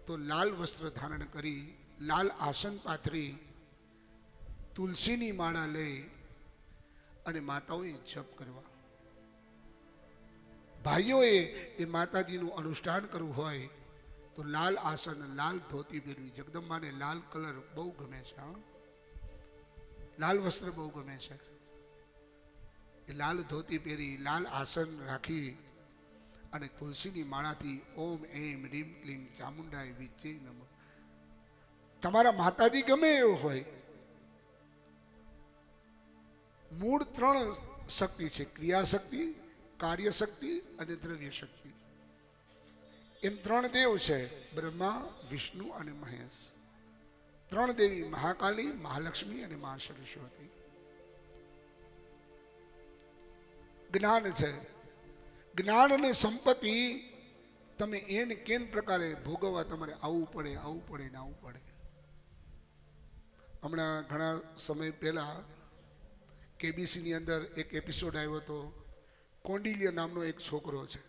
તો લાલ વસ્ત્ર ધારણ કરી, લાલ આસન પાથરી, તુલસીની માળા લઈ અને માતાઓએ જપ કરવા. ભાઈઓએ એ માતાજીનું અનુષ્ઠાન કરવું હોય તો લાલ આસન, લાલ ધોતી પહેરવી. જગદંબાને લાલ કલર બહુ ગમે છે. લાલ વસ્ત્ર બહુ ગમે છે. એ લાલ ધોતી પહેરી, લાલ આસન રાખી અને તુલસીની માળાથી ઓમ એમ રીમ ક્લીમ ચામુંડાય વિજય નમઃ. તમારા માતાજી ગમે એવો હોય, મૂળ 3 શક્તિ છે: ક્રિયા શક્તિ, કાર્ય શક્તિ અને દ્રવ્ય શક્તિ. એમ 3 દેવ છે: બ્રહ્મા, વિષ્ણુ અને મહેશ. 3 દેવી: મહાકાલી, મહાલક્ષ્મી અને મહા સરસ્વતી. જ્ઞાન છે. જ્ઞાન અને સંપત્તિ તમે એને કેન પ્રકારે ભોગવવા તમારે આવવું પડે ને આવવું પડે. હમણાં ઘણા સમય પહેલા KBC ની અંદર એક એપિસોડ આવ્યો હતો. કોંડિલ્ય નામનો એક છોકરો છે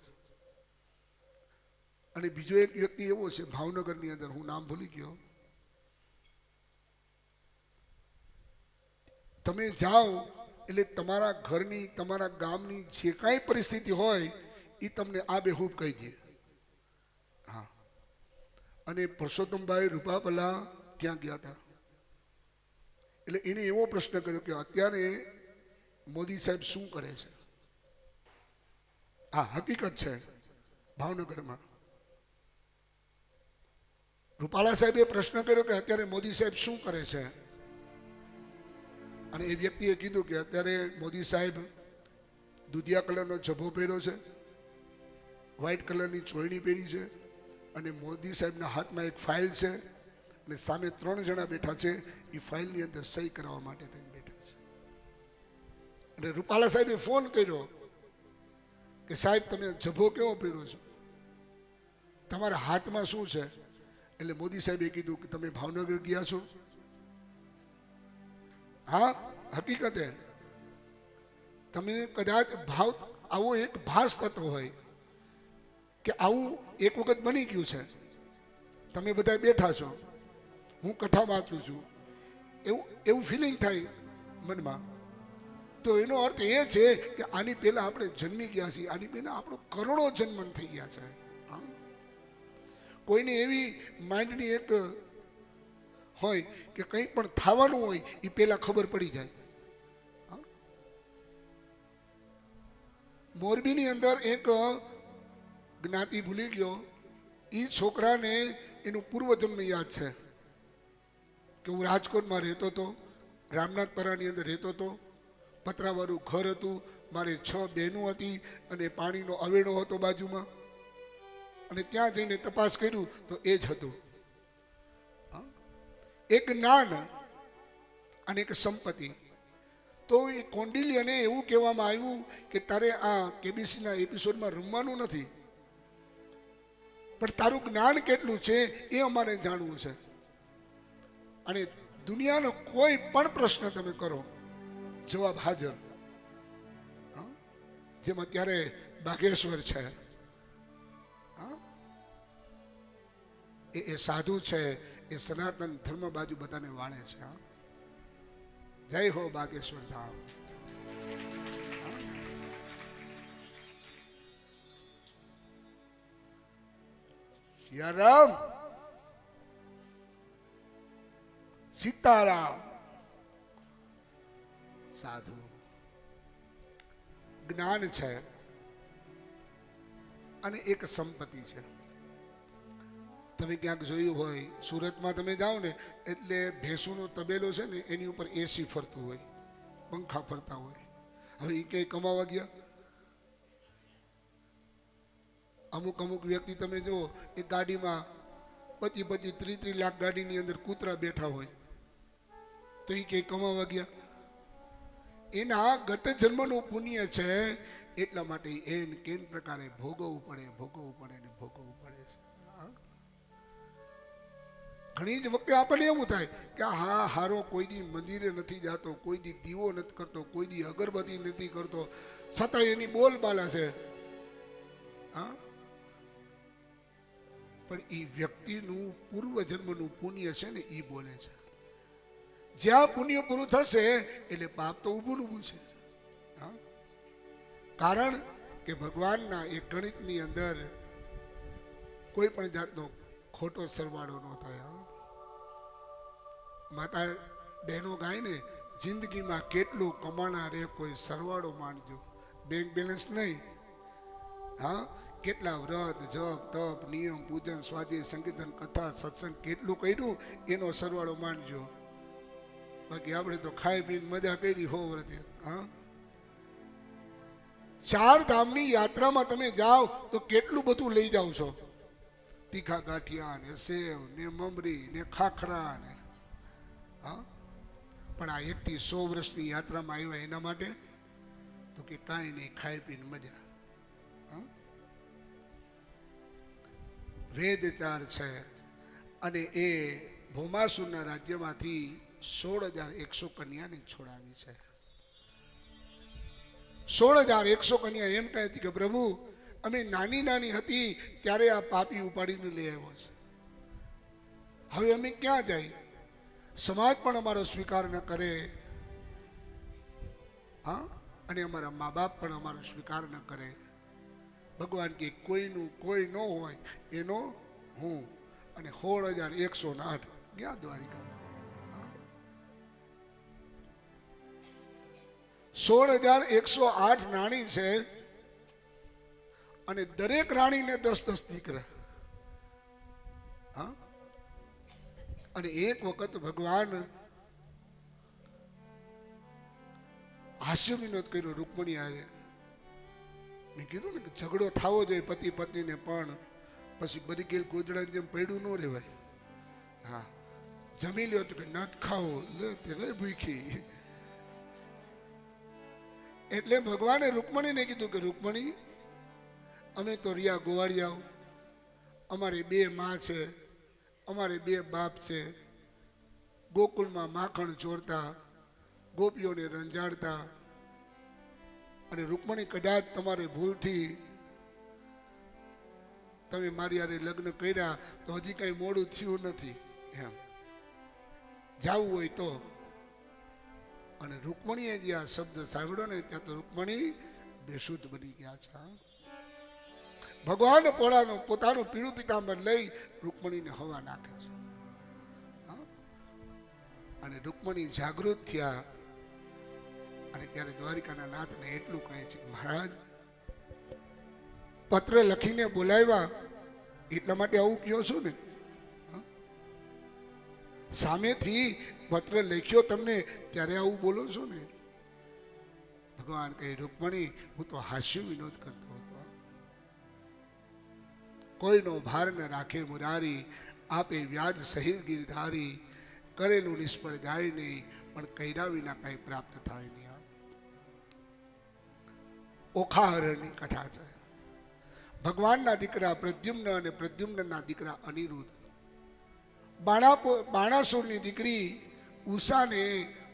અને બીજો એક વ્યક્તિ એવો છે ભાવનગરની અંદર, હું નામ ભૂલી ગયો. તમે જાઓ એટલે તમારા ઘરની, તમારા ગામની જે કાંઈ પરિસ્થિતિ હોય એ તમને આ બેહૂબ કહી દે. હા, અને પરસોત્તમભાઈ રૂપાપલા ત્યાં ગયા હતા. એટલે એને એવો પ્રશ્ન કર્યો કે અત્યારે મોદી સાહેબ શું કરે છે. હા, હકીકત છે. ભાવનગરમાં રૂપાલા સાહેબે પ્રશ્ન કર્યો કે અત્યારે મોદી સાહેબ શું કરે છે. અને એ વ્યક્તિએ કીધું કે અત્યારે મોદી સાહેબ દુધિયા કલરનો ઝભ્ભો પહેર્યો છે, વ્હાઈટ કલરની ચોયણી પહેરી છે, અને મોદી સાહેબના હાથમાં એક ફાઇલ છે અને સામે 3 જણા બેઠા છે. એ ફાઇલની અંદર સહી કરાવવા માટે થઈને બેઠા છે. અને રૂપાલા સાહેબે ફોન કર્યો કે સાહેબ તમે ઝભ્ભો કેવો પહેર્યો છો, તમારા હાથમાં શું છે? એટલે મોદી સાહેબે કીધું કે તમે ભાવનગર ગયા છો? હા, હકીકતે તમે કદાચ ભાવ આવો એક ભાસ થતો હોય કે આવું એક વખત બની ગયું છે. તમે બધા બેઠા છો, હું કથા વાંચું છું, એવું ફિલિંગ થાય મનમાં. તો એનો અર્થ એ છે કે આની પહેલા આપણે જન્મી ગયા છીએ, આની પહેલા આપણો કરોડો જન્મ થઈ ગયા છે. કોઈને એવી માઇન્ડની એક હોય કે કંઈ પણ થવાનું હોય એ પહેલા ખબર પડી જાય. મોરબીની અંદર એક જ્ઞાતિ ભૂલી ગયો, એ છોકરાને એનું પૂર્વજન્મ યાદ છે કે હું રાજકોટમાં રહેતો હતો, રામનાથપરાની અંદર રહેતો હતો, પતરાવાળું ઘર હતું, મારે 6 બહેનો હતી અને પાણીનો અવેડો હતો બાજુમાં, અને ત્યાં જઈને તપાસ કર્યું તો એ જ હતું. એક જ્ઞાન અને એક સંપત્તિ. તો એ કોંડિલ્યને એવું કહેવામાં આવ્યું કે તારે આ KBCના એપિસોડમાં રમવાનું નથી, પણ તારું જ્ઞાન કેટલું છે એ અમારે જાણવું છે. અને દુનિયાનો કોઈ પણ પ્રશ્ન તમે કરો, જવાબ હાજર. જેમ અત્યારે બાગેશ્વર છે, એ સાધુ છે, એ સનાતન ધર્મ બાજુ બધાને વાળે છે. જય હો બાગેશ્વર ધામ. સિયારામ, સીતારામ. સાધુ જ્ઞાન છે અને એક સંપત્તિ છે. તમે ક્યાંક જોયું હોય, સુરતમાં તમે જાઓ ને એટલે ભેંસુનો તબેલો છે ને એની ઉપર એસી ફરતું હોય, પંખા ફરતા હોય. હવે એ કઈ કમાવા ગયા? અમુક વ્યક્તિ તમે જુઓ, એ ગાડીમાં 25-30 લાખ ગાડીની અંદર કૂતરા બેઠા હોય, તો એ કઈ કમાવા ગયા? એના ગત જન્મનું પુણ્ય છે, એટલા માટે એને કેન પ્રકારે ભોગવવું પડે ને ભોગવવું પડે છે. ઘણી જ વખતે આપણને એવું થાય કે હા હારો કોઈ દી મંદિરે નથી જાતો, કોઈ દી દીવો નથી કરતો, કોઈ દી અગરબત્તી નથી કરતો, છતાં એની બોલબાલા છે. પણ એ વ્યક્તિનું પૂર્વ જન્મનું પુણ્ય છે ને એ બોલે છે. જ્યાં પુણ્ય પૂરું થશે એટલે પાપ તો ઊભું છે. કારણ કે ભગવાનના એક ગણિતની અંદર કોઈ પણ જાતનો ખોટો સરવાળો ન થાય. માતા બહેનો ગાય ને, જિંદગીમાં કેટલું કમાણા રે કોઈ સરવાળો માંડજો, બેંક બેલેન્સ નહીં. કેટલા વ્રત, જપ, તપ, નિયમ, પૂજન, સ્વાધ્યાય, સંકીર્તન, કથા, સત્સંગ કેટલું કર્યું એનો સરવાળો માંડજો. બાકી આપણે તો ખાઈ પીને મજા કરી હો વ્રતે. 4 ધામની યાત્રામાં તમે જાઓ તો કેટલું બધું લઈ જાઓ છો, તીખા ગાંઠિયા ને સેવ ને મમરી ને ખાખરા ને. પણ આ 1 થી 100 વર્ષની યાત્રામાં આવ્યા એના માટે તો કે કાંઈ નહીં, ખાઈ પીને મજા. વેદ 4 છે અને એ ભૌમાસુરના રાજ્યમાંથી 16,100 કન્યાને છોડાવી છે. 16,100 કન્યા એમ કહે હતી કે પ્રભુ અમે નાની હતી ત્યારે આ પાપી ઉપાડીને લઈ આવ્યો છે, હવે અમે ક્યાં જાય? સમાજ પણ અમારો સ્વીકાર ન કરે, અને અમારા મા બાપ પણ અમારો સ્વીકાર ન કરે. ભગવાન કે કોઈનું કોઈ ન હોય એનો હું. અને 16,108 ગયા દ્વારિકા. 16,108 રાણી છે અને દરેક રાણીને 10-10 દીકરા. અને એક વખત ભગવાન હાસ્ય વિનોદ કર્યો રૂકમણી હારે. મેં કીધું ને કે ઝઘડો થવો જોઈએ પતિ પત્નીને, પણ પછી બધી ગેલ ગોદડાની જેમ પડ્યું ન રહેવાય. જમી લ્યો તો કે નત ખાવો લે ભૂખી. એટલે ભગવાને રૂકમણીને કીધું કે રૂકમણી, અમે તો રિયા ગોવાળિયાઓ, અમારી 2 માં છે, અમારે 2 બાપ છે, ગોકુળમાં માખણ ચોરતા, ગોપીઓને રંજાડતા, અને રૂકમણી કદાચ તમારે ભૂલથી તમે મારી હારે લગ્ન કર્યા તો હજી કઈ મોડું થયું નથી, એમ જાવું હોય તો. અને રૂકમણીએ જે આ શબ્દ સાંભળ્યો ને ત્યાં તો રૂકમણી બેશુદ્ધ બની ગયા છે. ભગવાન પોતાનું પીળું પીતાંબર લઈ રૂકમણીને હવા નાખે છે. અને રૂકમણી જાગૃત થયા અને ત્યારે દ્વારિકાના નાથને એટલું કહે છે, મહારાજ પત્ર લખીને બોલાવ્યા એટલા માટે આવું કહો છો ને? સામેથી પત્ર લખ્યો તમને ત્યારે આવું બોલો છો ને? ભગવાન કહે, રૂકમણી હું તો હાસ્ય વિનોદ કરતો હતો. કોઈનો ભાર ન રાખે મુરારી, આપે વ્યાજ સહિત ગીરધારી, કરેલું નિષ્ફળ જાય નહીં, પણ કર્યા વિના કઈ પ્રાપ્ત થાય નહીં. ઓખાહરણની કથા છે. ભગવાનના દીકરા પ્રદ્યુમ્ન અને પ્રદ્યુમ્નના દીકરા અનિરુદ્ધ, બાણાસુરની દીકરી ઉષાને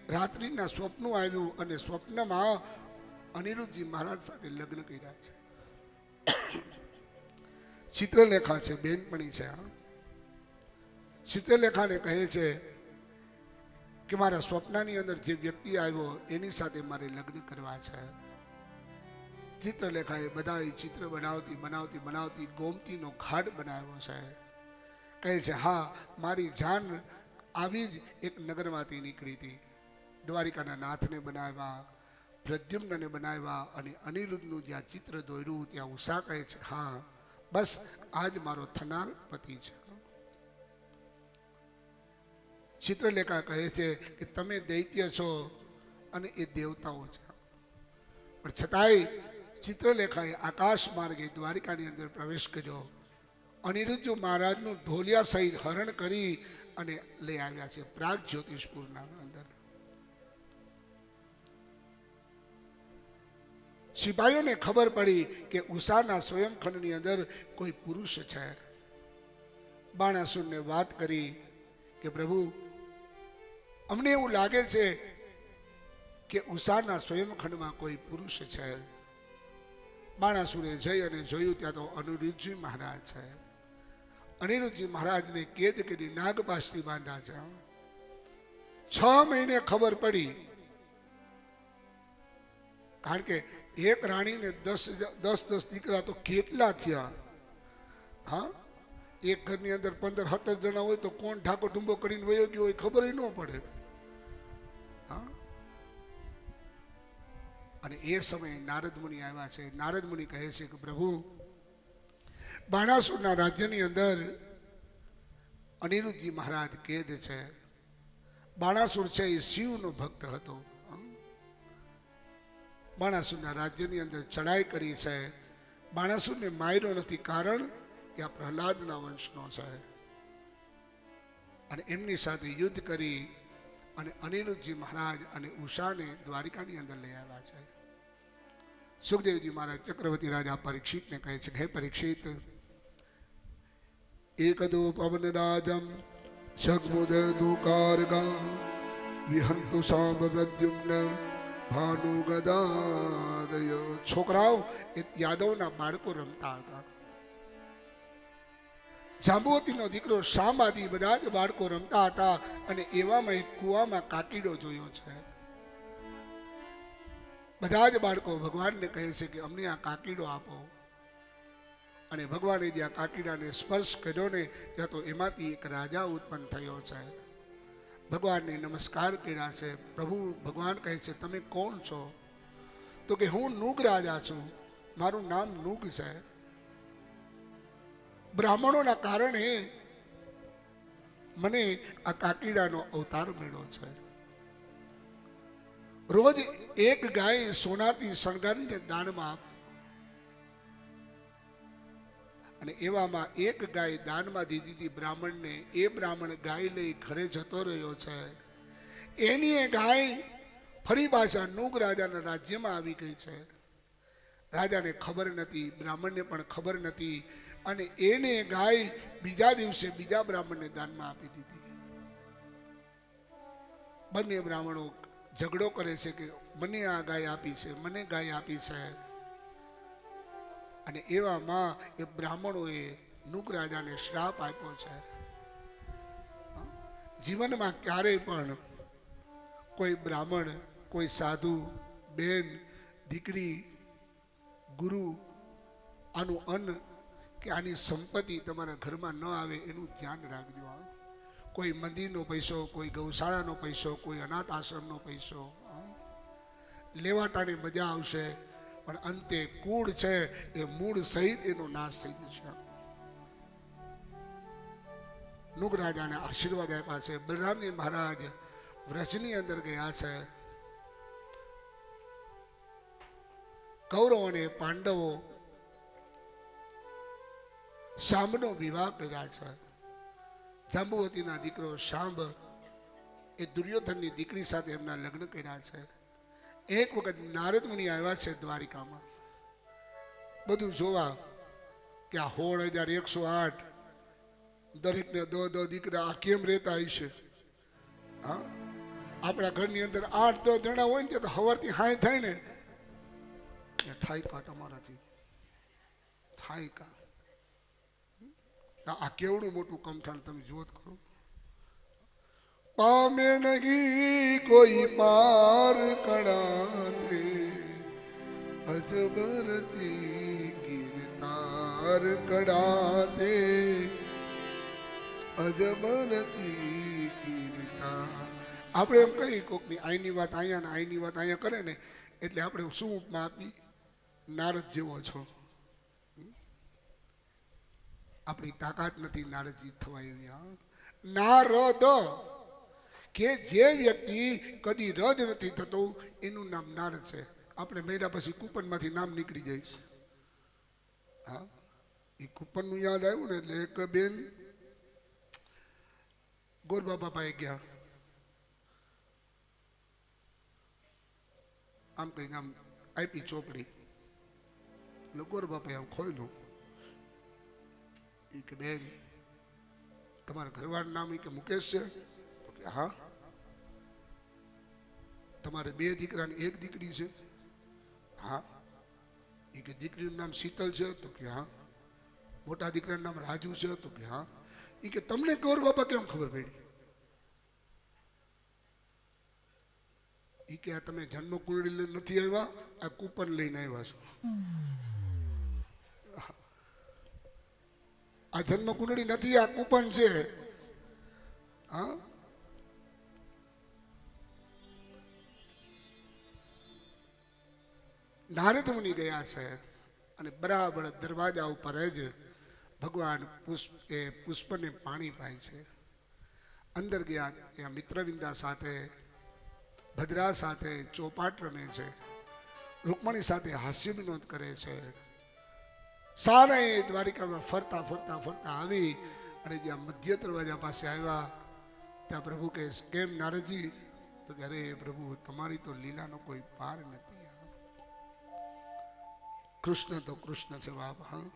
રાત્રિના સ્વપ્ન આવ્યું અને સ્વપ્નમાં અનિરુદ્ધજી મહારાજ સાથે લગ્ન કર્યા છે. ચિત્રલેખા છે, બેનપણી છે. ચિત્રલેખાને કહે છે કે મારા સ્વપ્નની અંદર જે વ્યક્તિ આવ્યો એની સાથે મારે લગ્ન કરવા છે. ચિત્રલેખાએ બધા ચિત્ર બનાવતી બનાવતી બનાવતી ગોમતીનો ઘાટ બનાવ્યો છે. કહે છે હા, મારી જાન આવી જ એક નગરમાંથી નીકળી હતી. દ્વારિકાના નાથને બનાવ્યા, પ્રદ્યુમ્નને બનાવ્યા અને અનિરુદ્ધનું જ્યાં ચિત્ર દોર્યું ત્યાં ઉષા કહે છે હા, બસ આજ મારો થનાર પતિ છે. ચિત્રલેખા કહે છે કે તમે દૈત્ય છો અને એ દેવતાઓ છે. પણ છતાંય ચિત્રલેખાએ આકાશ માર્ગે દ્વારિકાની અંદર પ્રવેશ કર્યો. અનિરુદ્ધ મહારાજનું ઢોલિયા સહિત હરણ કરી અને લઈ આવ્યા છે પ્રાગ જ્યોતિષપુરના અંદર. સિપાહીઓને ખબર પડી કે ઉષાના સ્વયંખંડની અંદર કોઈ પુરુષ છે. બાણાસુરને વાત કરી કે પ્રભુ, અમને એવું લાગે છે કે ઉષાના સ્વયંખંડમાં કોઈ પુરુષ છે. બાણાસુરે જઈ અને જોયું ત્યાં તો અનિરુદ્ધજી મહારાજ છે. અનિરુદ્ધજી મહારાજને કેદ કરી નાગપાશથી બાંધા છે. 6 મહિને ખબર પડી, કારણ કે એક રાણીને 10 દીકરા તો કેટલા થયા. હા, એક ઘરની અંદર 15-17 જણા હોય તો કોણ ઢાકો ઢુંબો કરીને વયો ગયો હોય ખબર ન પડે. હા, અને એ સમયે નારદ મુનિ આવ્યા છે. નારદ મુનિ કહે છે કે પ્રભુ, બાણાસુરના રાજ્યની અંદર અનિરુદ્ધજી મહારાજ કેદ છે. બાણાસુર છે એ શિવનો ભક્ત હતો. બાણાસુરના રાજ્યની અંદર ચડાઈ કરી છે. બાણાસુરને માર્યો નથી, કારણ કે આ પ્રહલાદના વંશનો છે. અને એમની સાથે યુદ્ધ કરી અને અનિરુદ્ધજી મહારાજ અને ઉષાને દ્વારિકાની અંદર લઈ આવ્યા છે. સુખદેવજી મહારાજ ચક્રવર્તી રાજા પરીક્ષિતને કહે છે, હે પરીક્ષિત, એકદો પવન રાજમ સગમુદુકારગા વિહંતુ સાંબ પ્રદ્યુમ્ન ભાનુ ગદાદય. છોકરાઓ એ યાદવના બાળકો રમતા હતા. જાંબુવતીનો દીકરો શાંબાદી બધા જ બાળકો રમતા હતા અને એવામાં એક કુવામાં કાકીડો જોયો છે. બધા જ બાળકો ભગવાનને કહે છે કે અમને આ કાકીડો આપો. અને ભગવાને જ્યાં કાકીડાને સ્પર્શ કર્યો ને ત્યાં તો એમાંથી એક રાજા ઉત્પન્ન થયો છે. ભગવાનને નમસ્કાર કર્યા છે. પ્રભુ ભગવાન કહે છે તમે કોણ છો? તો કે હું નુગ રાજા છું, મારું નામ નુગ છે. બ્રાહ્મણોના કારણે મને આ કાકીડાનો અવતાર મળ્યો છે. રોજ એક ગાય સોનાથી શણગારીને દાનમાં આપ. અને એવામાં એક ગાય દાનમાં દીધી હતી બ્રાહ્મણને. એ બ્રાહ્મણ ગાય લઈ ઘરે જતો રહ્યો છે. એની એ ગાય ફરી પાછા નુગ રાજાના રાજ્યમાં આવી ગઈ છે. રાજાને ખબર નથી, બ્રાહ્મણને પણ ખબર નથી. અને એને ગાય બીજા દિવસે બીજા બ્રાહ્મણને દાનમાં આપી દીધી. બંને બ્રાહ્મણો ઝઘડો કરે છે કે મને આ ગાય આપી છે, મને ગાય આપી છે. અને એવામાં એ બ્રાહ્મણોએ નુગ રાજાને શ્રાપ આપ્યો છે. જીવનમાં ક્યારેય પણ કોઈ બ્રાહ્મણ, કોઈ સાધુ, બેન, દીકરી, ગુરુ આનું અન્ન કે આની સંપત્તિ તમારા ઘરમાં ન આવે એનું ધ્યાન રાખજો. કોઈ મંદિરનો પૈસો, કોઈ ગૌશાળાનો પૈસો, કોઈ અનાથ આશ્રમનો પૈસો લેવાટાની મજા આવશે, પણ અંતે કૂળ છે એ મૂળ સહિત એનો નાશ થઈ જશે. નુગ રાજાને આશીર્વાદ આપ્યા છે. બલરામજી મહારાજ વ્રજની અંદર ગયા છે. કૌરવો અને પાંડવો શાંબનો વિવાહ કર્યા છે. જાંબુવતીના દીકરો શાંબ એ દુર્યોધનની દીકરી સાથે એમના લગ્ન કર્યા છે. એક વખત નારદ મુનિ આવ્યા છે દ્વારિકામાં બધું જોવા કે આ 16,108 દરેકને દો દીકરા આ કેમ રહેતા હશે. હા, આપણા ઘરની અંદર 8-10 જણા હોય ને તો સવારથી હાય થાય ને થાય કા તમારાથી થાય કા. આ કેવડું મોટું કમઠાણ તમે જોત કરો. પામે નહીં કોઈ પાર કણાતે અજબરતી ગિરતાર કડાતે અજબરતી ગિરતાર. આપણે એમ કહીએ કોકની આઈની વાત અહીંયા ને આઈની વાત અહીંયા કરે ને એટલે આપણે શું ઉપમા આપી? નારદ જેવો છો. આપણી તાકાત નથી નારદજી થવા એવી. નારદ કે જે વ્યક્તિ કદી રદ નથી થતો એનું નામ નારદ છે. આપણે મેળા પછી કૂપનમાંથી નામ નીકળી જાય છે. હા, એ કૂપનનું યાદ આવ્યું ને એટલે એક બેન ગોરબાબા પાસે ગયા. આમ કઈ નામ આપી ચોપડી. એટલે ગોરબાપાએ આમ ખોલ્યું. એ કે બેન તમારા ઘરવાળાનું નામ એ કે મુકેશ છે? તો કે હા. તમારે 2 દીકરા ને 1 દીકરી છે? હા. એ કે દીકરીનું નામ શીતલ છે? તો કે હા. મોટા દીકરાનું નામ રાજુ છે? તો કે હા. એ કે તમને ગોરબાપા કેમ ખબર પડી? એ કે આ તમે જન્મ કુંડળી નથી આવ્યા, આ કૂપન લઈને આવ્યા છો. આ જન્મ કુંડળી નથી, આ કૂપન છે. હા, નારદ મુનિ ગયા છે અને બરાબર દરવાજા ઉપર જ ભગવાન પુષ્પને પાણી પાય છે. અંદર ગયા ત્યાં મિત્રવિંદા સાથે, ભદ્રા સાથે ચોપાટ રમે છે, રૂકમણી સાથે હાસ્ય વિનોદ કરે છે. સારા દ્વારિકામાં ફરતા ફરતા ફરતા આવી અને જ્યાં મધ્ય દરવાજા પાસે આવ્યા ત્યાં પ્રભુ કહે કેમ નારદજી? તો કે અરે પ્રભુ તમારી તો લીલાનો કોઈ પાર નથી. કૃષ્ણ તો કૃષ્ણ છે બાપ. હા,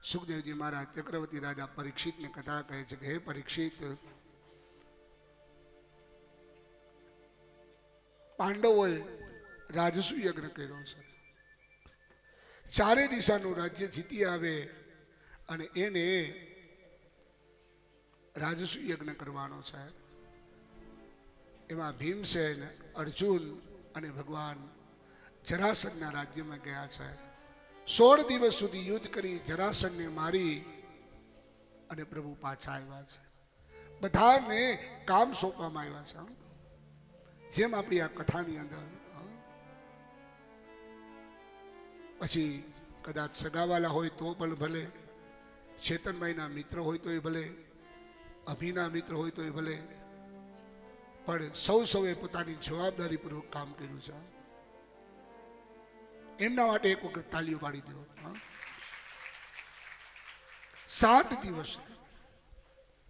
સુખદેવજી મહારાજ ચક્રવર્તી રાજા પરીક્ષિતને કથા કહે છે કે હે પરીક્ષિત, પાંડવોએ રાજસુ યજ્ઞ કર્યો છે. 4 દિશાનું રાજ્ય જીતી આવે અને એને રાજસુ યજ્ઞ કરવાનો છે. એમાં ભીમસેન, અર્જુન અને ભગવાન જરાસંઘના રાજ્યમાં ગયા છે. 16 દિવસ સુધી યુદ્ધ કરી જરાસંઘને મારી અને પ્રભુ પાછા આવ્યા છે. બધાને કામ સોંપવામાં આવ્યા છે. જેમ આપણી આ કથાની અંદર. પછી કદાચ સગાવાલા હોય તો પણ ભલે, ચેતનભાઈના મિત્ર હોય તો એ ભલે, અભિના મિત્ર હોય તો એ ભલે, પણ સૌએ પોતાની જવાબદારીપૂર્વક કામ કર્યું છે. એમના માટે એક વખત તાલીઓ પાડી દો. 7 દિવસ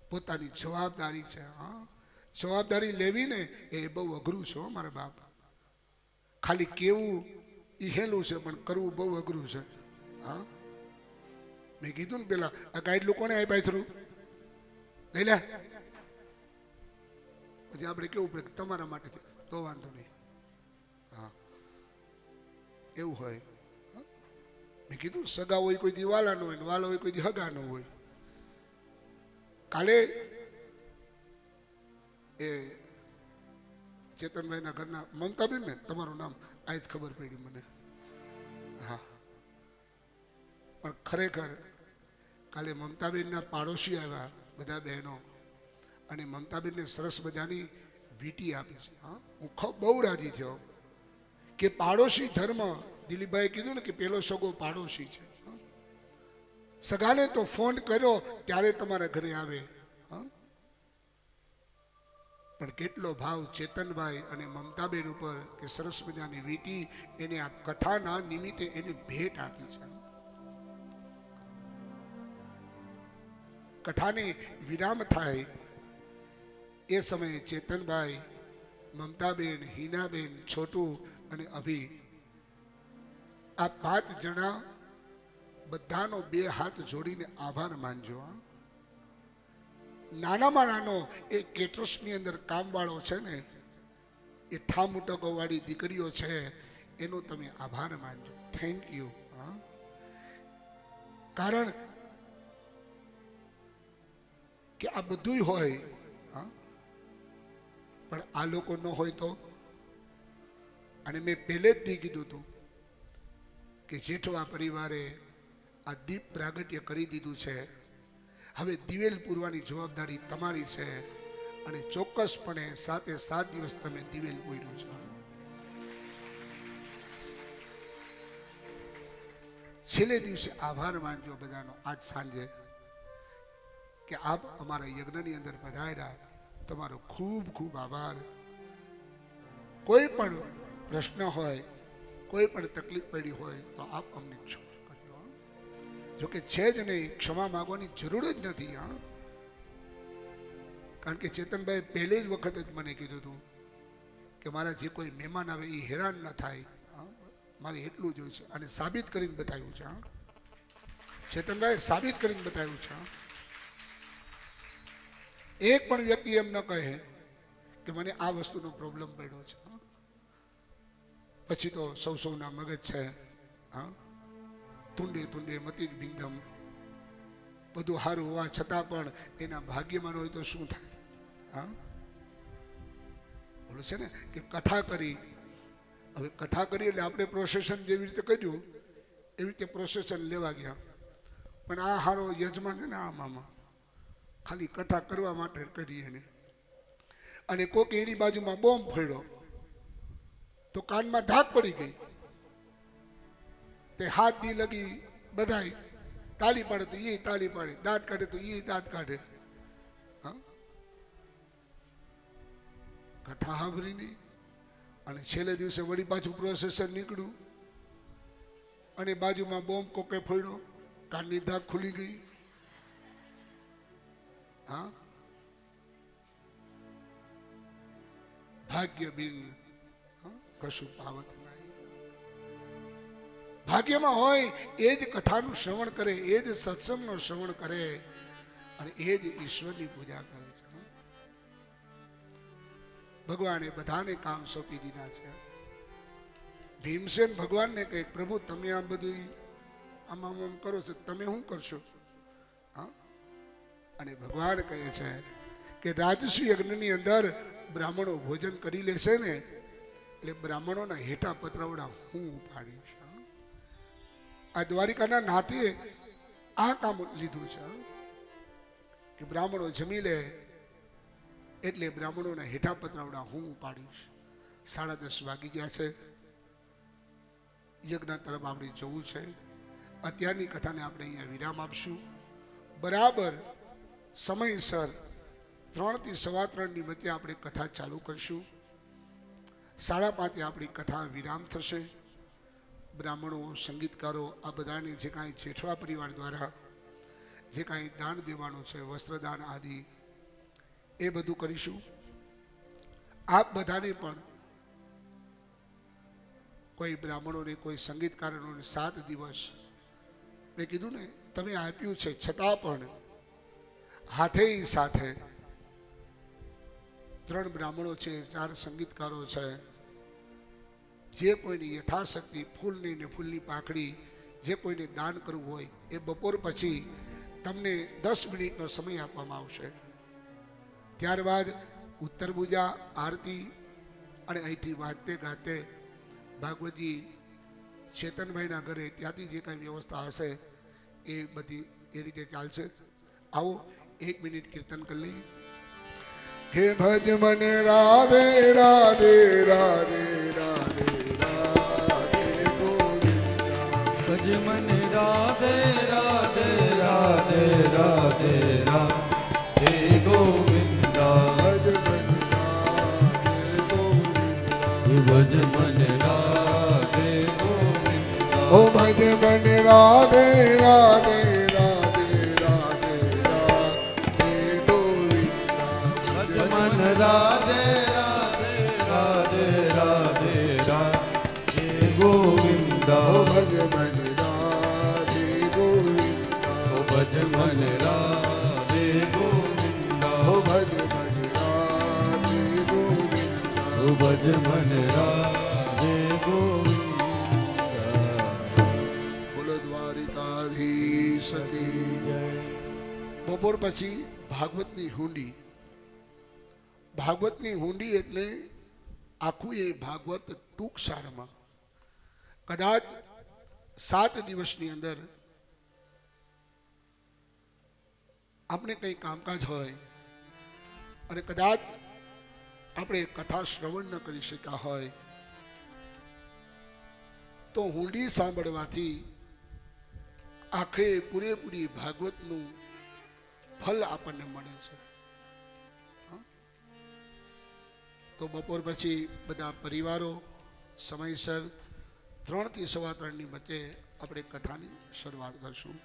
પોતાની જવાબદારી છે. જવાબદારી લેવી ને એ બહુ અઘરું છે મારા બાપ. ખાલી કેવું એ હેલું છે પણ કરવું બહુ અઘરું છે. હા, મેં કીધું ને પેલા આ ગાઈડ લોકોને આપ્યા થયું લઈ લે, પછી આપણે કેવું પડે તમારા માટે છે તો વાંધો નહીં. હા, એવું હોય. મેં કીધું સગા હોય કોઈ દી વાલા ન હોય, વાલા હોય કોઈ દી હગા ન હોય. કાલે એ ચેતનભાઈના ઘરના મમતાબેન ને તમારું નામ આજ ખબર પડી મને. હા, પણ ખરેખર કાલે મમતાબેનના પાડોશી આવ્યા બધા બહેનો અને મમતાબેનને સરસ મજાની વીટી આપી છે. હા, હું બહુ રાજી થયો કે પાડોશી ધર્મ. દિલીપભાઈ કીધું ને કે પેલો સગો પાડોશી છે. સગાને તો ફોન કર્યો ત્યારે તમારા ઘરે આવે. પણ કેટલો ભાવ ચેતનભાઈ અને મમતાબેન ઉપર કે સરસ મજાની વીટી એને આ કથાના નિમિત્તે એને ભેટ આપી છે. કથાને વિરામ થાય એ સમયે ચેતનભાઈ, મમતાબેન, હિનાબેન, છોટુ અને અભી આ 5 જણા બધાનો 2 હાથ જોડીને આભાર માનજો. નાનામાં નાનો એ કેટરસની અંદર કામવાળો છે ને, એ ઠામુટકો વાળી દીકરીઓ છે, એનો તમે આભાર માનજો. Thank you. કારણ કે આ બધું હોય, પણ આ લોકો ન હોય તો. અને મેં પહેલેથી કીધું હતું કે જેઠવા પરિવારે આ દીપ પ્રાગટ્ય કરી દીધું છે. હવે દિવેલ પૂરવાની જવાબદારી તમારી છે, અને ચોક્કસપણે 7 દિવસ તમે દિવેલ પૂર્યું છે. છેલ્લે દિવસે આભાર માનજો બધાનો આજ સાંજે કે આપ અમારા યજ્ઞની અંદર પધાર્યા. તમારો ખૂબ ખૂબ આભાર. કોઈ પણ પ્રશ્ન હોય, કોઈ પણ તકલીફ પડી હોય તો આપ અમને ક્ષમા કરજો. જોકે છે જ નહીં, ક્ષમા માંગવાની જરૂર જ નથી. કારણ કે ચેતનભાઈ પહેલી જ વખત જ મને કીધું હતું કે મારા જે કોઈ મહેમાન આવે એ હેરાન ન થાય, મારે એટલું જ હોય છે. અને સાબિત કરીને બતાવ્યું છે. ચેતનભાઈ સાબિત કરીને બતાવ્યું છે. એક પણ વ્યક્તિ એમ ન કહે કે મને આ વસ્તુનો પ્રોબ્લેમ પડ્યો છે. પછી તો સૌના મગજ છે, તુંડે મતિ બિંદમ, બધું સારું હોવા છતાં પણ એના ભાગ્યમાં હોય તો શું થાય? બોલું છે ને કે કથા કરી. હવે કથા કરી એટલે આપણે પ્રોસેશન જેવી રીતે કર્યું એવી રીતે પ્રોસેશન લેવા ગયા. પણ આ હારો યજમાન છે ને, આ મામા ખાલી કથા કરવા માટે કરી એને. અને કોક એની બાજુમાં બોમ્બ ફોડ્યો તો કાનમાં ધાક પડી ગઈ. તે હાથ દી લગી બધાય તાલી પાડે તો એ તાલી પાડે, દાંત કાઢે તો એ દાંત કાઢે. કથા સાંભળી નહીં. અને છેલ્લે દિવસે વળી પાછું પ્રોસેસર નીકળ્યું અને બાજુમાં બોમ્બ કોકે ફોડ્યો, કાનની ધાક ખુલી ગઈ. ભાગ્ય બિન કશું પાવત નહીં. ભાગ્યમાં હોય એ જ કથાનું શ્રવણ કરે, એ જ સત્સંગનું શ્રવણ કરે, અને એ જ ઈશ્વરની પૂજા કરે છે. ભગવાને બધાને કામ સોંપી દીધા છે. ભીમસેન ભગવાનને કહે, પ્રભુ તમે આ બધું આમ કરો છો, તમે શું કરશો? અને ભગવાન કહે છે કે રાજસી યજ્ઞની અંદર બ્રાહ્મણો ભોજન કરી લેશે ને, એટલે બ્રાહ્મણોના હેઠા પતરાવડા હું ઉપાડીશ. આ દ્વારિકાના નાતે આ કામ લીધું છે કે બ્રાહ્મણો જમી લે એટલે બ્રાહ્મણોના હેઠા પતરાવડા હું ઉપાડીશ. 10:30 વાગી ગયા છે. યજ્ઞ તરફ આપણે જવું છે. અત્યારની કથાને આપણે અહીંયા વિરામ આપશું. બરાબર સમયસર 3 થી 3:15 ની વચ્ચે આપણે કથા ચાલુ કરશું. 5:30 આપણી કથા વિરામ થશે. બ્રાહ્મણો, સંગીતકારો, આ બધાને જે કાંઈ જેઠવા પરિવાર દ્વારા જે કાંઈ દાન દેવાનું છે, વસ્ત્રદાન આદિ, એ બધું કરીશું. આપ બધાને પણ કોઈ બ્રાહ્મણોને, કોઈ સંગીતકારોને 7 દિવસ મેં કીધું ને, તમે આપ્યું છે છતાં પણ હાથે સાથે 3 બ્રાહ્મણો છે, 4 સંગીતકારો છે. જે કોઈની યથાશક્તિ ફૂલની ને ફૂલની પાકડી જે કોઈને દાન કરવું હોય એ બપોર પછી તમને 10 મિનિટનો સમય આપવામાં આવશે. ત્યારબાદ ઉત્તર પૂજા, આરતી, અને અહીંથી વાજતે ગાતે ભાગવતજી ચેતનભાઈના ઘરે ત્યાંથી જે કાંઈ વ્યવસ્થા હશે એ બધી એ રીતે ચાલશે. આવો 1 મિનિટ કીર્તન કરી લઈએ. હે ભજ મને રાધે રાધે રાધે રાધે રાધે ગોવિંદા. ભજ મને રાધે રાધે રાધે રાધે રાધે ગોવિંદા. ભજ મને રાધે ગોવિંદા. ભજ મને રાધે ગોવિંદા. ઓ ભજ મને રાધે રાધે રાધે રાધે રાધે ગોવિંદા. ભજ મન રાધે રાધે રાધે રાધે રાધે ગોવિંદા. ભજ મને રાધે ગોવિંદા. ભજ મન રાધે ગોવિંદા. હો ભજ ભજ રાધે ગોવિંદા ઓ ભજ મન રાધે ગોવિંદા બોલો દ્વારિકાધીશ કી જય બપોર પછી ભાગવતની હુંડી ભાગવતની હુંડી એટલે આખું એ ભાગવત ટૂંક સારમાં કદાચ 7 દિવસની અંદર આપણે કંઈ કામકાજ હોય અને કદાચ આપણે કથા શ્રવણ ન કરી શક્યા હોય તો હુંડી સાંભળવાથી આખે પૂરેપૂરી ભાગવતનું ફલ આપણને મળે છે. તો બપોર પછી બધા પરિવારો સમયસર 3 થી 3:15 ની વચ્ચે આપણે કથાની શરૂઆત કરશું.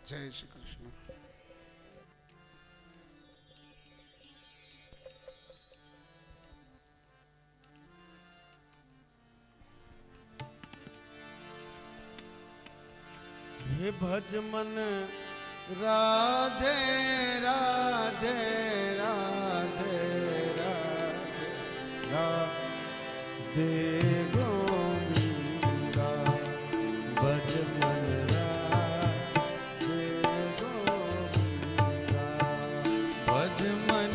જય શ્રી કૃષ્ણ. હે ભજ મન રાધે રાધે રાધે રાધે રાધે ગોવિંદા ભજ મન રાધે ગોવિંદા ભજ મન